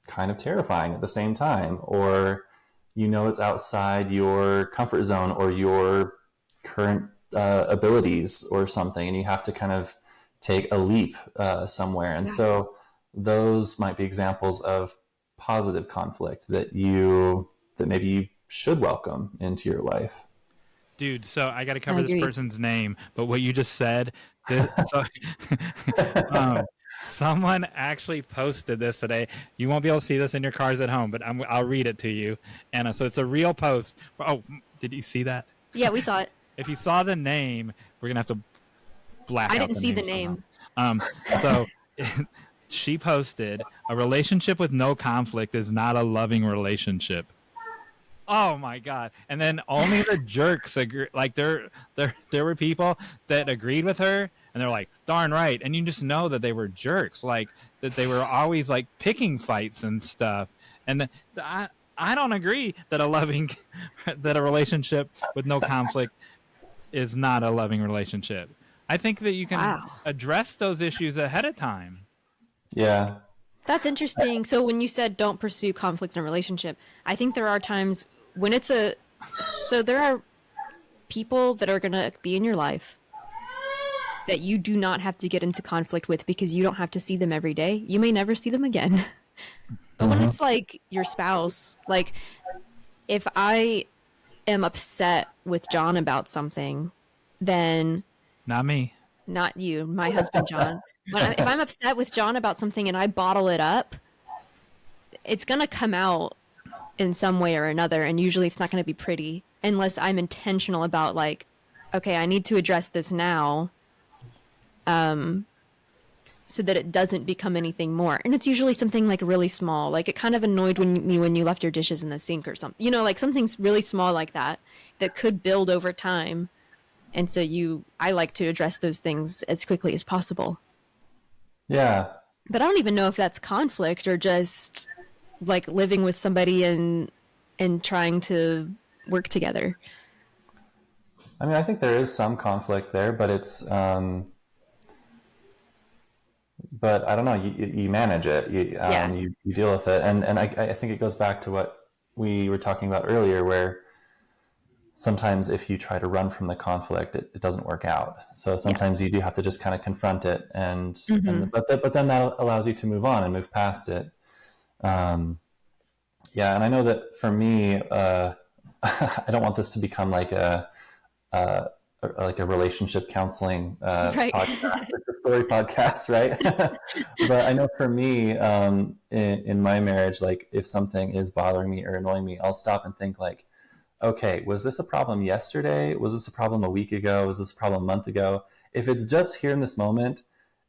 kind of terrifying at the same time, or it's outside your comfort zone or your current abilities or something, and you have to kind of take a leap somewhere. And so those might be examples of positive conflict that maybe you should welcome into your life. Dude, so I got to cover this person's name, but what you just said, someone actually posted this today. You won't be able to see this in your cars at home, but I'll read it to you, Anna. So it's a real post. Oh, did you see that? Yeah, we saw it. If you saw the name, we're gonna have to black out the name. I didn't see the name. So she posted, "A relationship with no conflict is not a loving relationship." Oh my God. And then only the jerks agree. Like there were people that agreed with her, and they're like, darn right. And you just know that they were jerks, like that they were always like picking fights and stuff. And I don't agree that a relationship with no conflict is not a loving relationship. I think that you can address those issues ahead of time. Yeah. That's interesting. So when you said don't pursue conflict in a relationship, I think there are times when so there are people that are going to be in your life that you do not have to get into conflict with because you don't have to see them every day. You may never see them again. But when it's like your spouse, like if I am upset with John about something, then Not me. not you, my husband, John. If I'm upset with John about something and I bottle it up, it's going to come out in some way or another. And usually it's not going to be pretty unless I'm intentional about like, okay, I need to address this now. So that it doesn't become anything more. And it's usually something like really small. Like it kind of annoyed me when you left your dishes in the sink or something. You know, like something's really small like that could build over time. And so I like to address those things as quickly as possible. Yeah. But I don't even know if that's conflict or just like living with somebody and trying to work together. I mean, I think there is some conflict there, but it's, but I don't know, you manage it, you deal with it. And I think it goes back to what we were talking about earlier, where sometimes if you try to run from the conflict, it doesn't work out. So sometimes you do have to just kind of confront it, but then that allows you to move on and move past it. And I know that for me, I don't want this to become like a relationship counseling podcast. It's a story podcast, right? But I know for me, in my marriage, like if something is bothering me or annoying me, I'll stop and think like, okay, was this a problem yesterday? Was this a problem a week ago? Was this a problem a month ago? If it's just here in this moment,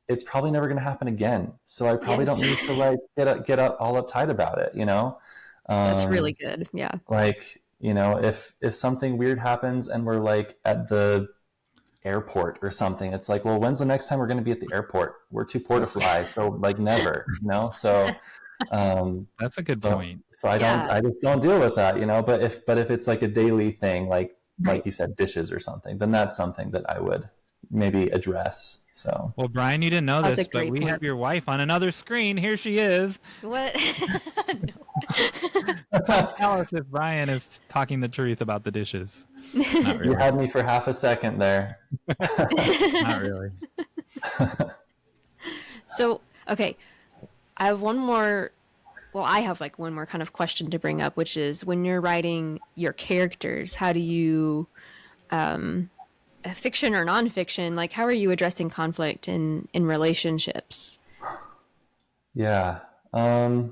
it's probably never going to happen again. So I probably don't need to like get up all uptight about it, you know? That's really good. Yeah. Like, you know, if something weird happens and we're like at the airport or something, it's like, well, when's the next time we're going to be at the airport? We're too poor to fly. So like never, you know? So that's a good point. So I just don't deal with that, you know, but if it's like a daily thing, like you said, dishes or something, then that's something that I would maybe address. So, well, Brian, you didn't know this, but we have your wife on another screen. Here she is. What? Tell us if Brian is talking the truth about the dishes. Not really. You had me for half a second there. Not really. So, okay. I have one more kind of question to bring up, which is when you're writing your characters, how do you, fiction or nonfiction, like how are you addressing conflict in relationships? Yeah. I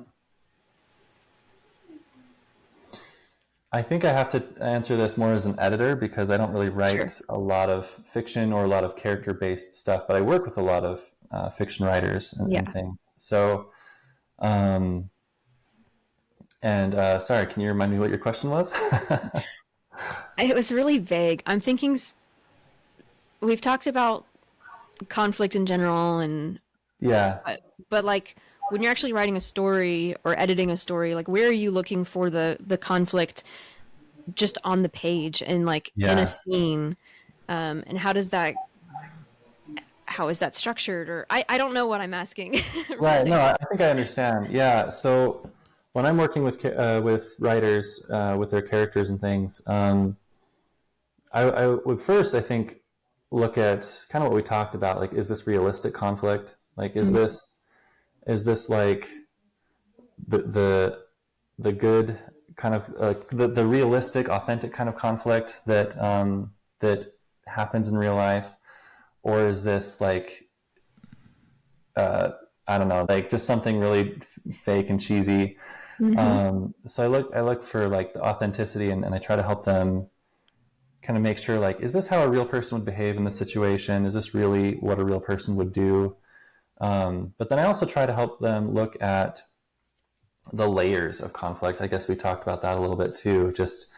think I have to answer this more as an editor because I don't really write a lot of fiction or a lot of character-based stuff, but I work with a lot of fiction writers and things. So, sorry, can you remind me what your question was? It was really vague. I'm thinking we've talked about conflict in general but like when you're actually writing a story or editing a story, like where are you looking for the conflict just on the page and like in a scene? And how is that structured? Or I don't know what I'm asking. Really. Right. No, I think I understand. Yeah. So when I'm working with writers, with their characters and things, I would first, I think, look at kind of what we talked about. Like, is this realistic conflict? Like, is this like the good kind of the realistic, authentic kind of conflict that happens in real life, or is this like I don't know, like just something really fake and cheesy? So I look for like the authenticity, and I try to help them kind of make sure, like, is this how a real person would behave in this situation? Is this really what a real person would do? But then I also try to help them look at the layers of conflict. I guess we talked about that a little bit too. Just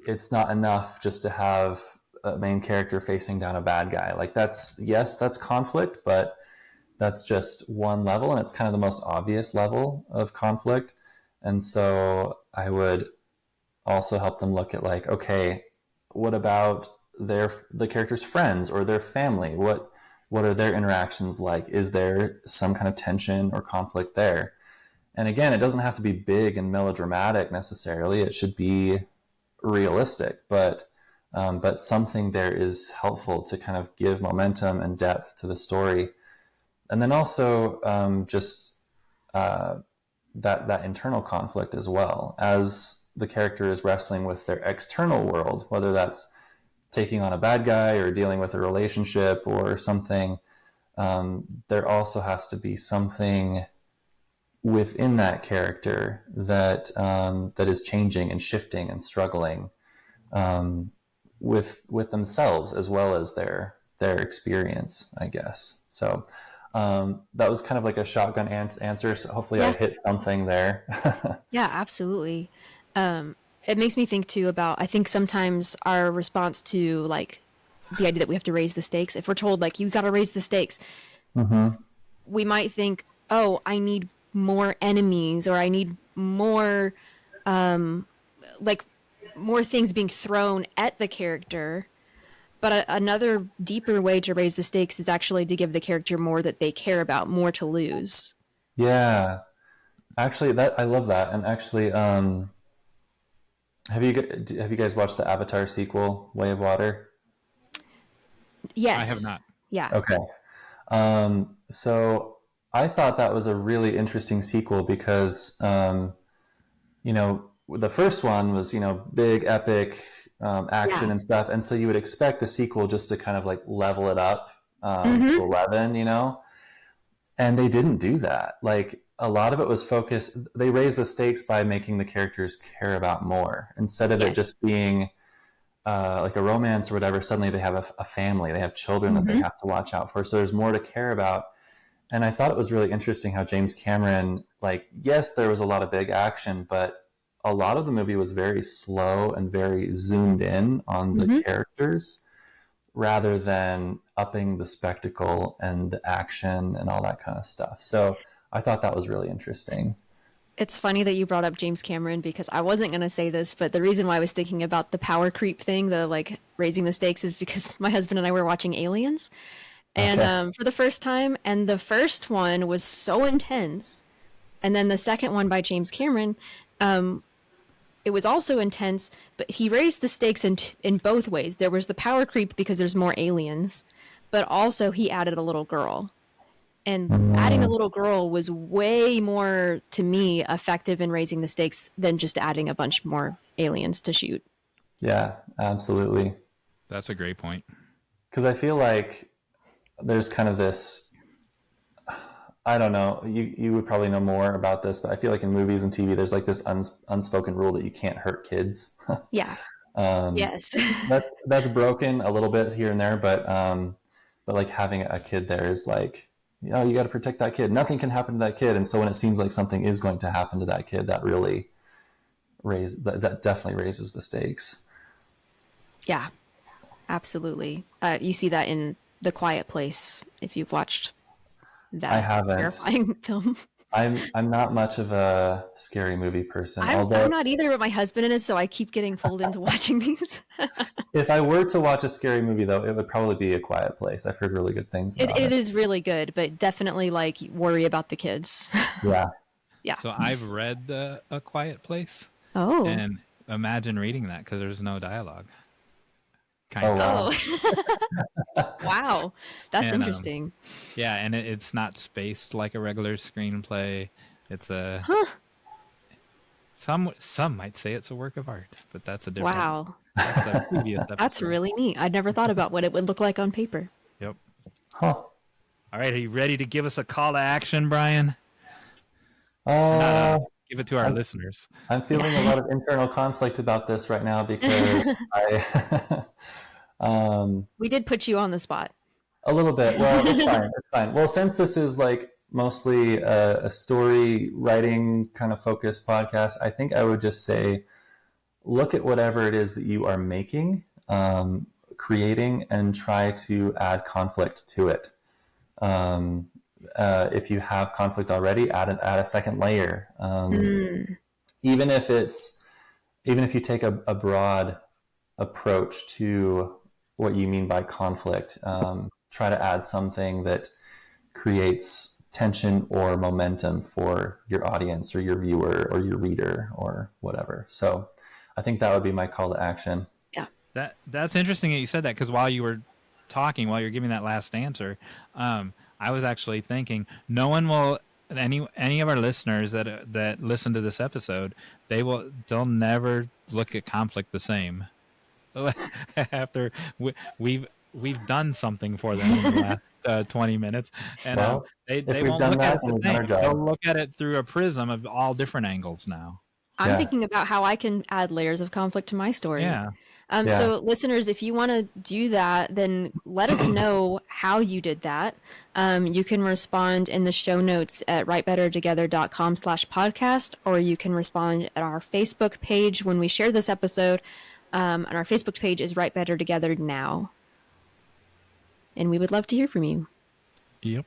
it's not enough just to have a main character facing down a bad guy. Like that's conflict, but that's just one level, and it's kind of the most obvious level of conflict. And so I would also help them look at like, okay, what about the character's friends or their family? What are their interactions like? Is there some kind of tension or conflict there? And again, it doesn't have to be big and melodramatic necessarily. It should be realistic, but something there is helpful to kind of give momentum and depth to the story. And then also that internal conflict as well, as the character is wrestling with their external world, whether that's taking on a bad guy or dealing with a relationship or something. There also has to be something within that character that is changing and shifting and struggling with themselves as well as their experience, I guess. So that was kind of like a shotgun answer. So hopefully I hit something there. Yeah, absolutely. It makes me think too about, I think sometimes our response to like the idea that we have to raise the stakes, if we're told like, you got to raise the stakes, we might think, oh, I need more enemies, or I need more, like more things being thrown at the character. But another deeper way to raise the stakes is actually to give the character more that they care about, more to lose. Yeah, actually, I love that. And actually, have you guys watched the Avatar sequel, Way of Water? Yes, I have not. Yeah. Okay. So I thought that was a really interesting sequel because, the first one was, big, epic action and stuff. And so you would expect the sequel just to kind of like level it up to 11, and they didn't do that. Like a lot of it was focused. They raised the stakes by making the characters care about more instead of it just being like a romance or whatever. Suddenly they have a family, they have children that they have to watch out for. So there's more to care about. And I thought it was really interesting how James Cameron, like, yes, there was a lot of big action, but a lot of the movie was very slow and very zoomed in on the characters rather than upping the spectacle and the action and all that kind of stuff. So I thought that was really interesting. It's funny that you brought up James Cameron because I wasn't going to say this, but the reason why I was thinking about the power creep thing, the like raising the stakes, is because my husband and I were watching Aliens. And for the first time, and the first one was so intense. And then the second one by James Cameron, it was also intense, but he raised the stakes in both ways. There was the power creep because there's more aliens, but also he added a little girl. And adding a little girl was way more, to me, effective in raising the stakes than just adding a bunch more aliens to shoot. Yeah, absolutely. That's a great point. Because I feel like there's kind of this, I don't know, you would probably know more about this, but I feel like in movies and TV, there's like this unspoken rule that you can't hurt kids. Yeah. Yes. That's broken a little bit here and there, but like having a kid there is like, you got to protect that kid. Nothing can happen to that kid. And so when it seems like something is going to happen to that kid, that really that definitely raises the stakes. Yeah, absolutely. You see that in The Quiet Place, if you've watched that. I haven't. Terrifying film. I'm not much of a scary movie person. I'm not either, but my husband is, so I keep getting pulled into watching these. If I were to watch a scary movie, though, it would probably be A Quiet Place. I've heard really good things about it. It is really good, but definitely like worry about the kids. Yeah. Yeah. So I've read A Quiet Place. Oh. And imagine reading that because there's no dialogue. Wow. Wow. That's interesting. Yeah, and it's not spaced like a regular screenplay. It's a some might say it's a work of art, but that's a different. Wow. That's a previous episode. That's really neat. I'd never thought about what it would look like on paper. Yep. Huh. All right, are you ready to give us a call to action, Brian? Give it to our listeners. I'm feeling a lot of internal conflict about this right now because we did put you on the spot. A little bit. Well, it's fine. It's fine. Well, since this is like mostly a story writing kind of focused podcast, I think I would just say, look at whatever it is that you are making, creating, and try to add conflict to it. If you have conflict already, add a second layer. Even if you take a broad approach to what you mean by conflict. Try to add something that creates tension or momentum for your audience or your viewer or your reader or whatever. So I think that would be my call to action. Yeah. That's interesting that you said that, because while you were talking, while you're giving that last answer, I was actually thinking no one will, any of our listeners that listen to this episode, they'll never look at conflict the same after we've done something for them in the last 20 minutes, and Well, they won't look at it the same. They'll look at it through a prism of all different angles now. I'm thinking about how I can add layers of conflict to my story. Yeah. So listeners, if you want to do that, then let us know how you did that. You can respond in the show notes at writebettertogether.com/podcast, or you can respond at our Facebook page when we share this episode. And our Facebook page is Write Better Together Now. And we would love to hear from you. Yep.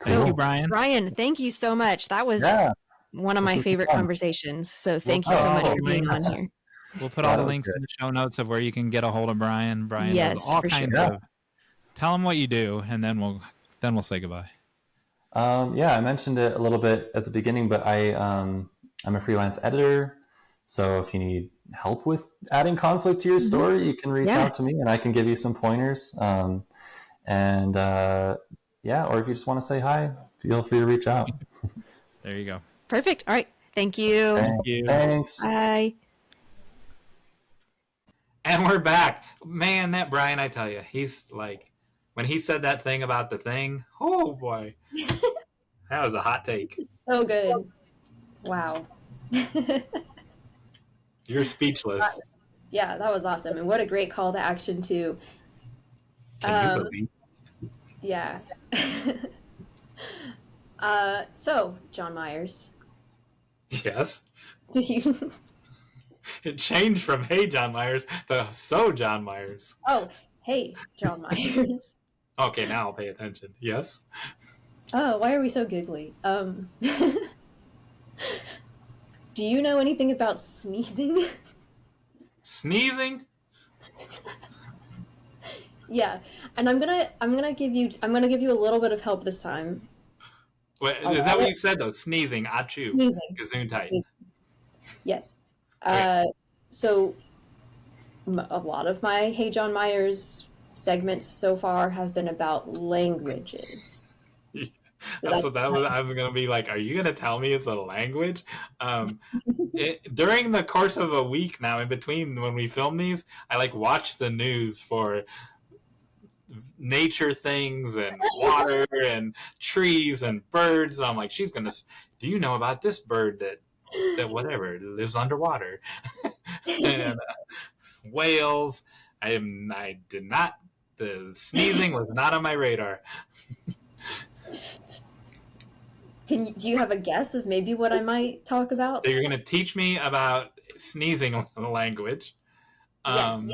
So, Thank you, Brian. Brian, thank you so much. That was one of my favorite conversations. So thank you so much for being on here. We'll put all the links in the show notes of where you can get a hold of Brian. Brian does all kinds of. Tell him what you do, and then we'll say goodbye. I mentioned it a little bit at the beginning, but I'm a freelance editor. So if you need help with adding conflict to your story, you can reach out to me, and I can give you some pointers. Or if you just want to say hi, feel free to reach out. There you go. Perfect. All right. Thank you. Thank you. Thanks. Bye. And we're back. Man, that Brian, I tell you, he's like, when he said that thing about the thing, oh boy. That was a hot take. So good. Wow. You're speechless. That was awesome. And what a great call to action, too. Can you believe? Yeah. So, Jon Meyers. Yes. Do you... It changed from Hey Jon Meyers to So Jon Meyers. Oh, hey, Jon Meyers. Okay, now I'll pay attention. Yes? Oh, why are we so giggly? Do you know anything about sneezing? Sneezing? Yeah, and I'm gonna give you a little bit of help this time. Wait, is that what you said though? Sneezing, achoo, Sneezing. gesundheit. Yes. So a lot of my Hey Jon Meyers segments so far have been about languages. So that was, I was going to be like, are you going to tell me it's a language? During the course of a week now, in between when we film these, I watch the news for nature things and water and trees and birds. I'm like, she's going to, do you know about this bird that whatever lives underwater? And whales. I did not. The sneezing was not on my radar. Do you have a guess of maybe what I might talk about? So you're going to teach me about sneezing language. Yes.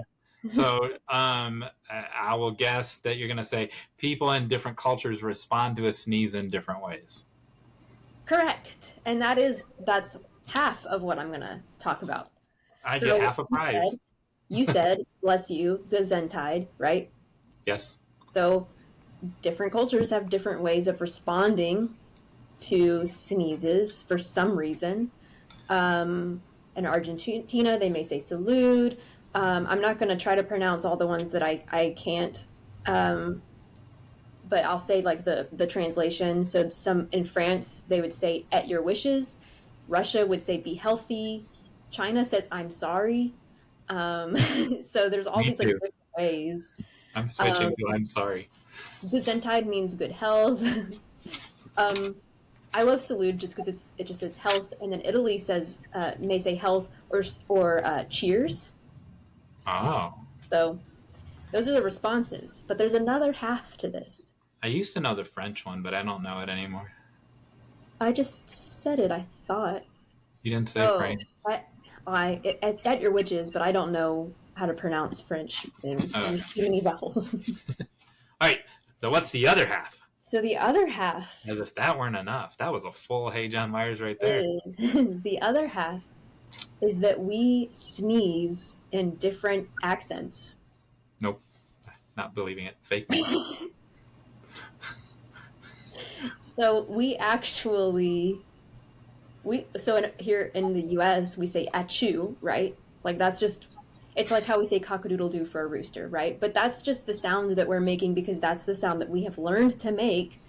So I will guess that you're going to say people in different cultures respond to a sneeze in different ways. Correct. And that's half of what I'm going to talk about. I get half a prize. You said, bless you, Gesundheit, right? Yes. So different cultures have different ways of responding to sneezes for some reason. In Argentina, they may say salud. I'm not going to try to pronounce all the ones that I can't, but I'll say the translation. So some in France, they would say at your wishes. Russia would say be healthy. China says I'm sorry. So there's all these different ways. I'm switching to I'm sorry. Gesundheit means good health. I love salud just because it just says health, and then Italy says may say health or cheers. Oh. So those are the responses. But there's another half to this. I used to know the French one, but I don't know it anymore. I just said it, I thought. You didn't say French. At your witches, but I don't know how to pronounce French things. There's too many vowels. All right. So what's the other half? So the other half. As if that weren't enough. That was a full Hey Jon Meyers right there. The other half is that we sneeze in different accents. Nope. Not believing it. Fake news. So we actually, here in the US, we say achoo, right? Like that's just, it's like how we say cock-a-doodle-doo for a rooster, right? But that's just the sound that we're making because that's the sound that we have learned to make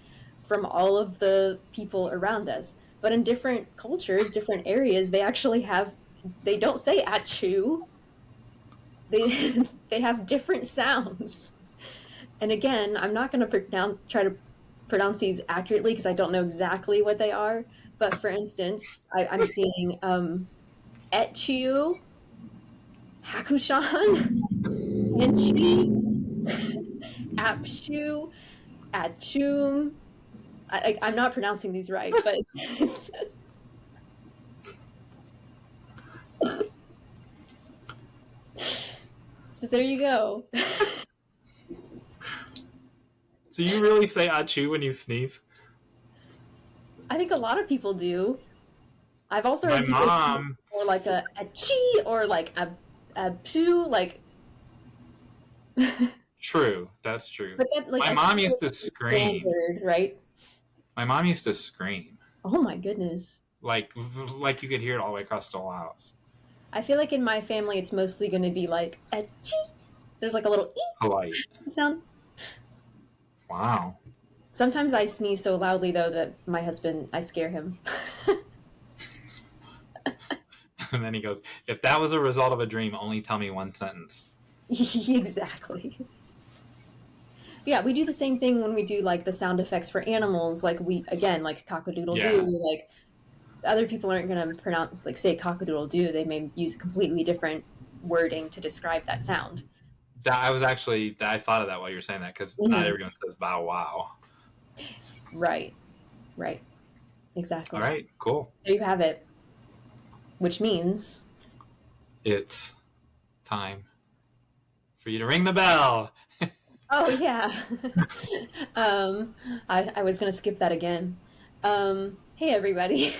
from all of the people around us. But in different cultures, different areas, they actually have, they don't say achoo. They have different sounds. And again, I'm not going to try to pronounce these accurately because I don't know exactly what they are. But for instance, I'm seeing etchu, hakushan, enchi, apshu, achum. I'm not pronouncing these right, but it's... So there you go. So you really say achoo when you sneeze? I think a lot of people do. I've also My heard people mom, or like a chi or like a poo, like. true, that's true. But that, like, My mom used to scream. Standard, right? My mom used to scream. Oh my goodness. Like you could hear it all the way across the whole house. I feel like in my family it's mostly going to be like a chi. There's like a little ee Polite. sound. Wow. Sometimes I sneeze so loudly though that my husband, I scare him. And then he goes, if that was a result of a dream, only tell me one sentence. Exactly. Yeah, we do the same thing when we do like the sound effects for animals. Like like cock-a-doodle-doo. Like other people aren't going to pronounce, like say cock-a-doodle-doo. They may use completely different wording to describe that sound. I thought of that while you were saying that because not everyone says bow wow. Right. Exactly. All right, cool. There you have it. Which means it's time for you to ring the bell. Oh yeah. I was gonna skip that again. Hey everybody.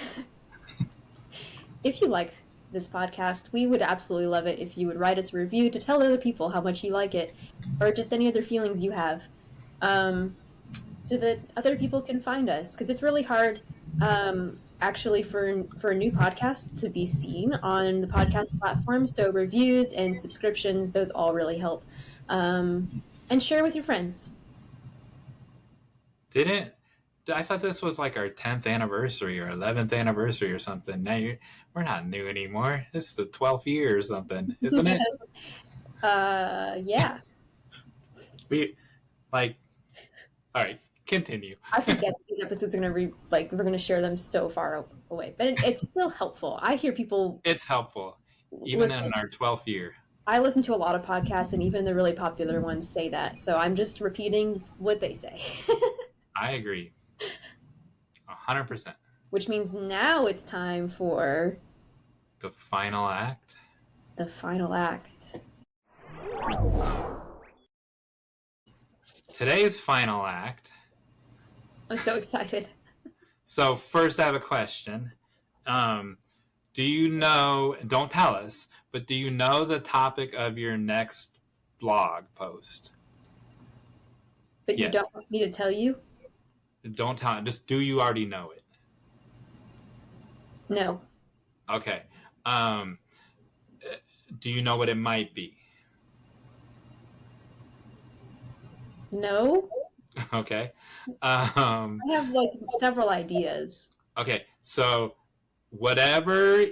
If you like this podcast, we would absolutely love it if you would write us a review to tell other people how much you like it, or just any other feelings you have, so that other people can find us. Because it's really hard, actually, for a new podcast to be seen on the podcast platform. So reviews and subscriptions, those all really help. And share with your friends. I thought this was like our 10th anniversary or 11th anniversary or something. Now we're not new anymore. This is the 12th year or something, isn't it? Yeah. All right, continue. I forget these episodes are we're gonna share them so far away, but it's still helpful. I hear people. It's helpful, even in our 12th year. I listen to a lot of podcasts, and even the really popular ones say that. So I'm just repeating what they say. I agree. 100%. Which means now it's time for the final act. The final act. Today's final act. I'm so excited. So first I have a question. Do you know, don't tell us, but do you know the topic of your next blog post? But you don't want me to tell you? Don't tell, just do you already know it? No. Okay. Do you know what it might be? No. Okay. I have several ideas. Okay, so whatever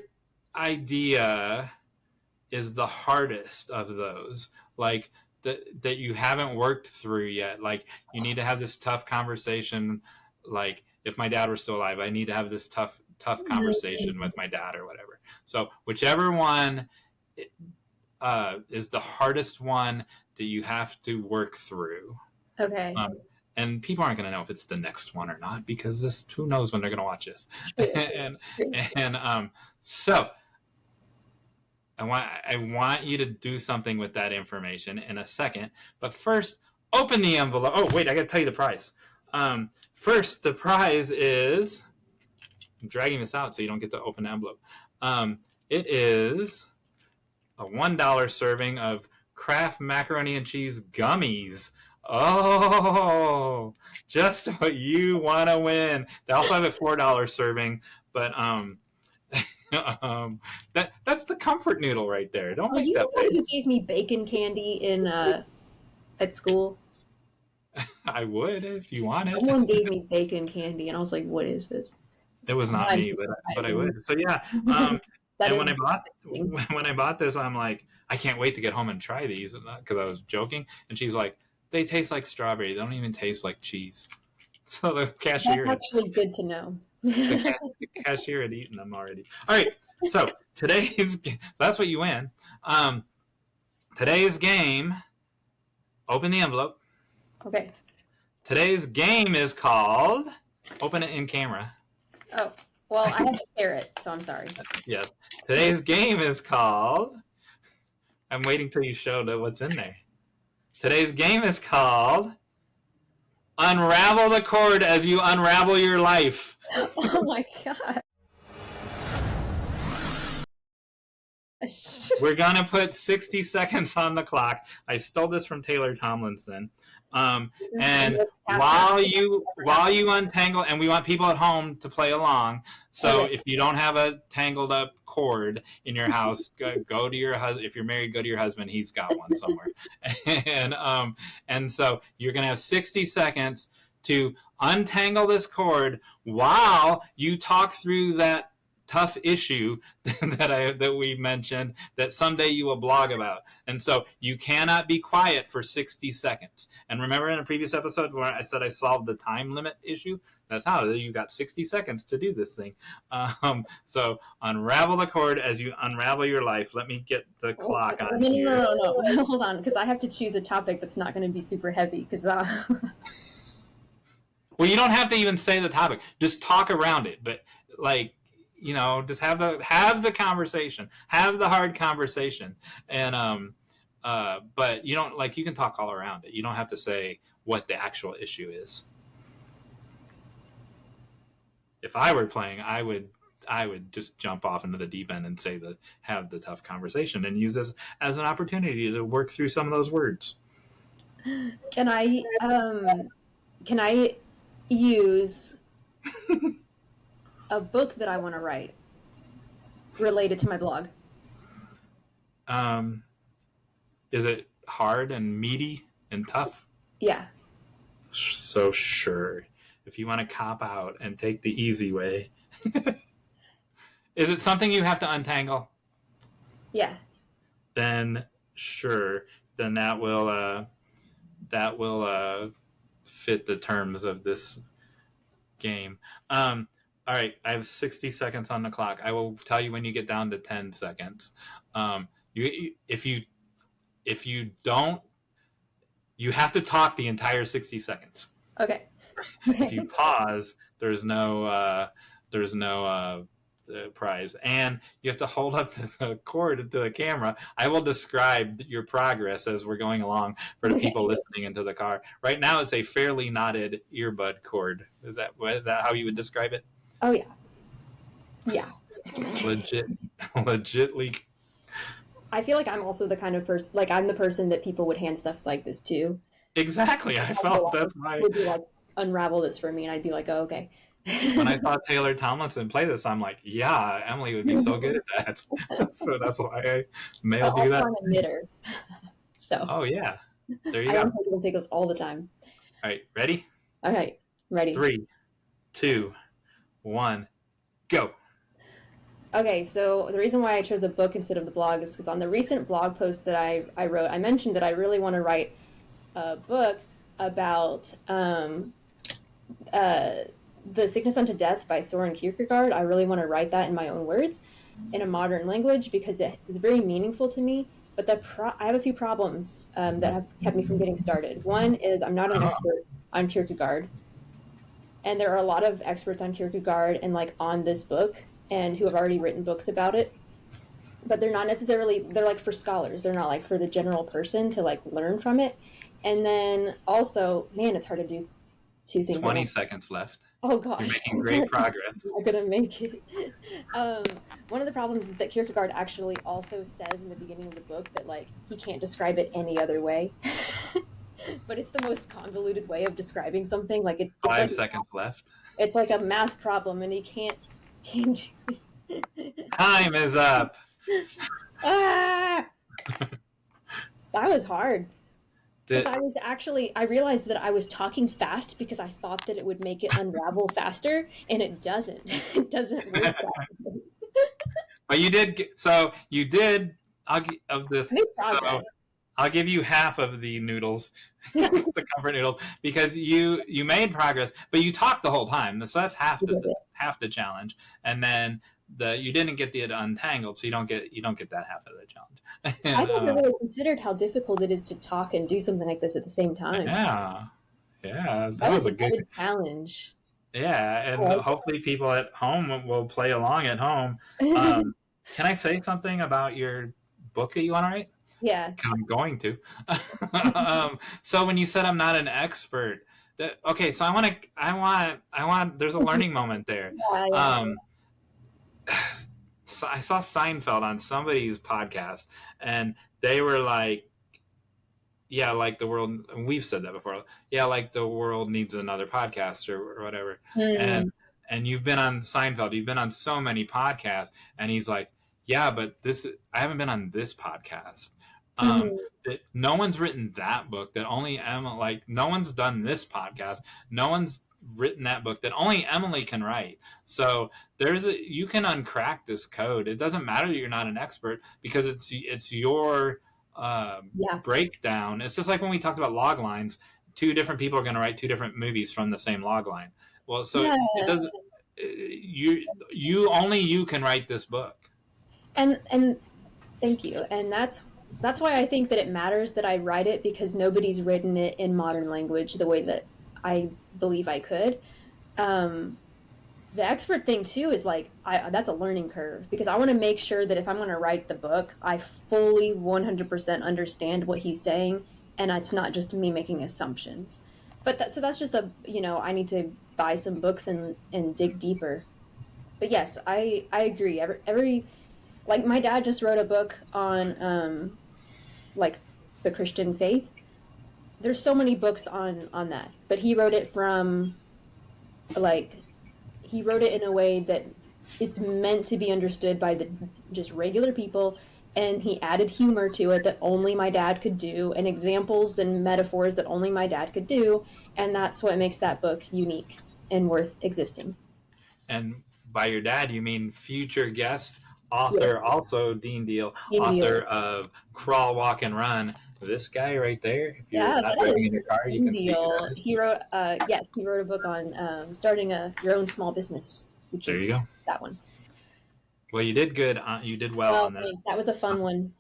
idea is the hardest of those, like that you haven't worked through yet, like you need to have this tough conversation, like if my dad were still alive, I need to have this tough conversation with my dad or whatever. So whichever one is the hardest one that you have to work through. Okay. And people aren't going to know if it's the next one or not, because who knows when they're going to watch this. So I want you to do something with that information in a second. But first, open the envelope. Oh, wait, I got to tell you the prize. First, the prize is, I'm dragging this out so you don't get to open the envelope. It is a $1 serving of Kraft macaroni and cheese gummies. Oh, just what you want to win. They also have a $4 serving, but that's the comfort noodle right there. Don't make you that the one who face. gave me bacon candy in at school? I would if you wanted. Someone gave me bacon candy, and I was like, "What is this?" It was not me, but I would. So yeah. And when I bought this, I'm like, I can't wait to get home and try these because I was joking. And she's like, they taste like strawberry. They don't even taste like cheese. So the cashier. That's actually good to know. The cashier had eaten them already. All right. So that's what you win. Today's game. Open the envelope. Okay. Today's game is called. Open it in camera. Oh, well, I have to share it, so I'm sorry. Yes. Today's game is called. I'm waiting till you show what's in there. Today's game is called Unravel the Cord as you unravel your life. Oh my god. We're going to put 60 seconds on the clock. I stole this from Taylor Tomlinson. And while you untangle, and we want people at home to play along. So if you don't have a tangled up cord in your house, go to your husband. If you're married, go to your husband. He's got one somewhere. And so you're going to have 60 seconds to untangle this cord while you talk through that tough issue that we mentioned that someday you will blog about. And so you cannot be quiet for 60 seconds. And remember in a previous episode where I said I solved the time limit issue? That's how you got 60 seconds to do this thing. So unravel the cord as you unravel your life. Let me get the clock on here. No. Hold on, because I have to choose a topic that's not going to be super heavy. Because well, you don't have to even say the topic. Just talk around it. But like, just have the conversation, have the hard conversation, and but you don't you can talk all around it. You don't have to say what the actual issue is. If I were playing, I would just jump off into the deep end and have the tough conversation and use this as an opportunity to work through some of those words. Can I use a book that I want to write related to my blog? Is it hard and meaty and tough? Yeah. So sure. If you want to cop out and take the easy way. Is it something you have to untangle? Yeah. Then sure. Then that will fit the terms of this game. All right, I have 60 seconds on the clock. I will tell you when you get down to 10 seconds. If you don't, you have to talk the entire 60 seconds. Okay. If you pause, there's no prize, and you have to hold up to the cord to the camera. I will describe your progress as we're going along for the people listening into the car. Right now, it's a fairly knotted earbud cord. Is that how you would describe it? Oh yeah. Yeah. Legitly. I feel like I'm also the kind of person, I'm the person that people would hand stuff like this to. Exactly. I felt that's my. Would be like, unravel this for me, and I'd be like, oh, okay. When I saw Taylor Tomlinson play this, I'm like, yeah, Emily would be so good at that. So that's why I mailed you that. I'm a knitter. So. Oh yeah. There you I go. don't take pickles all the time. All right, ready? All right, ready. 3, 2, 1, go. Okay, so the reason why I chose a book instead of the blog is because on the recent blog post that I wrote, I mentioned that I really want to write a book about The Sickness Unto Death by Soren Kierkegaard. I really want to write that in my own words in a modern language because it is very meaningful to me. But I have a few problems that have kept me from getting started. One is I'm not an expert on Kierkegaard. And there are a lot of experts on Kierkegaard and on this book and who have already written books about it. But they're not necessarily, they're for scholars. They're not for the general person to learn from it. And then also, man, it's hard to do two things. 20 seconds left. Oh gosh, You're making great progress. I'm not gonna make it. One of the problems is that Kierkegaard actually also says in the beginning of the book that like he can't describe it any other way. But it's the most convoluted way of describing something. Like it's 5 like seconds left. it's like a math problem, and he can't do it. Time is up. Ah! That was hard. I realized that I was talking fast because I thought that it would make it unravel faster, and it doesn't. It doesn't work that way. But you did. So you did. I'll give you half of the noodles, the comfort noodles, because you made progress, but you talked the whole time. So that's half the challenge. And then you didn't get the untangled, so you don't get that half of the challenge. And, I never really considered how difficult it is to talk and do something like this at the same time. Yeah, that was a good challenge. Yeah, and hopefully people at home will play along at home. Can I say something about your book that you want to write? Yeah, I'm going to. So when you said I'm not an expert, okay, so I want. There's a learning moment there. Yeah. So I saw Seinfeld on somebody's podcast, and they were like, "Yeah, like the world." And we've said that before. Yeah, like the world needs another podcast or whatever. And you've been on Seinfeld. You've been on so many podcasts, and he's like, "Yeah, but I haven't been on this podcast." That no one's written that book. That only Emma. Like no one's done this podcast. No one's written that book. That only Emily can write. So you can uncrack this code. It doesn't matter that you're not an expert because it's your breakdown. It's just like when we talked about log lines. 2 different people are going to write 2 different movies from the same log line. Well, so it doesn't. You can write this book. And thank you. And that's why I think that it matters that I write it, because nobody's written it in modern language the way that I believe I could. The expert thing too is like that's a learning curve, because I want to make sure that if I'm going to write the book, I fully 100% understand what he's saying, and it's not just me making assumptions. But that's just I need to buy some books and dig deeper. But yes, I agree. Every like my dad just wrote a book on like the Christian faith. There's so many books on that, but he wrote it he wrote it in a way that it's meant to be understood by just regular people, and he added humor to it that only my dad could do, and examples and metaphors that only my dad could do, and that's what makes that book unique and worth existing. And by your dad, you mean future guest author, also Dean Deal, author of Crawl, Walk, and Run. This guy right there. If you're not driving in your car, you can see that. He wrote, he wrote a book on starting your own small business. There you go. That one. Well, you did good. You did well on that. Thanks. That was a fun one.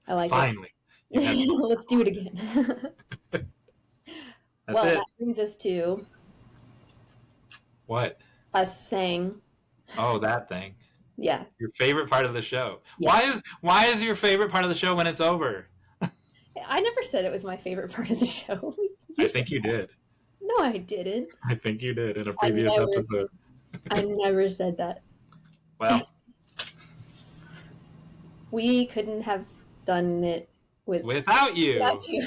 I like Finally. it. Let's do it again. That's it. That brings us to what? Us saying. Oh, that thing. Yeah. Your favorite part of the show. Yeah. Why is your favorite part of the show when it's over? I never said it was my favorite part of the show. I think you did. No, I didn't. I think you did in a previous episode. I never said that. Well, we couldn't have done it without you. Without you.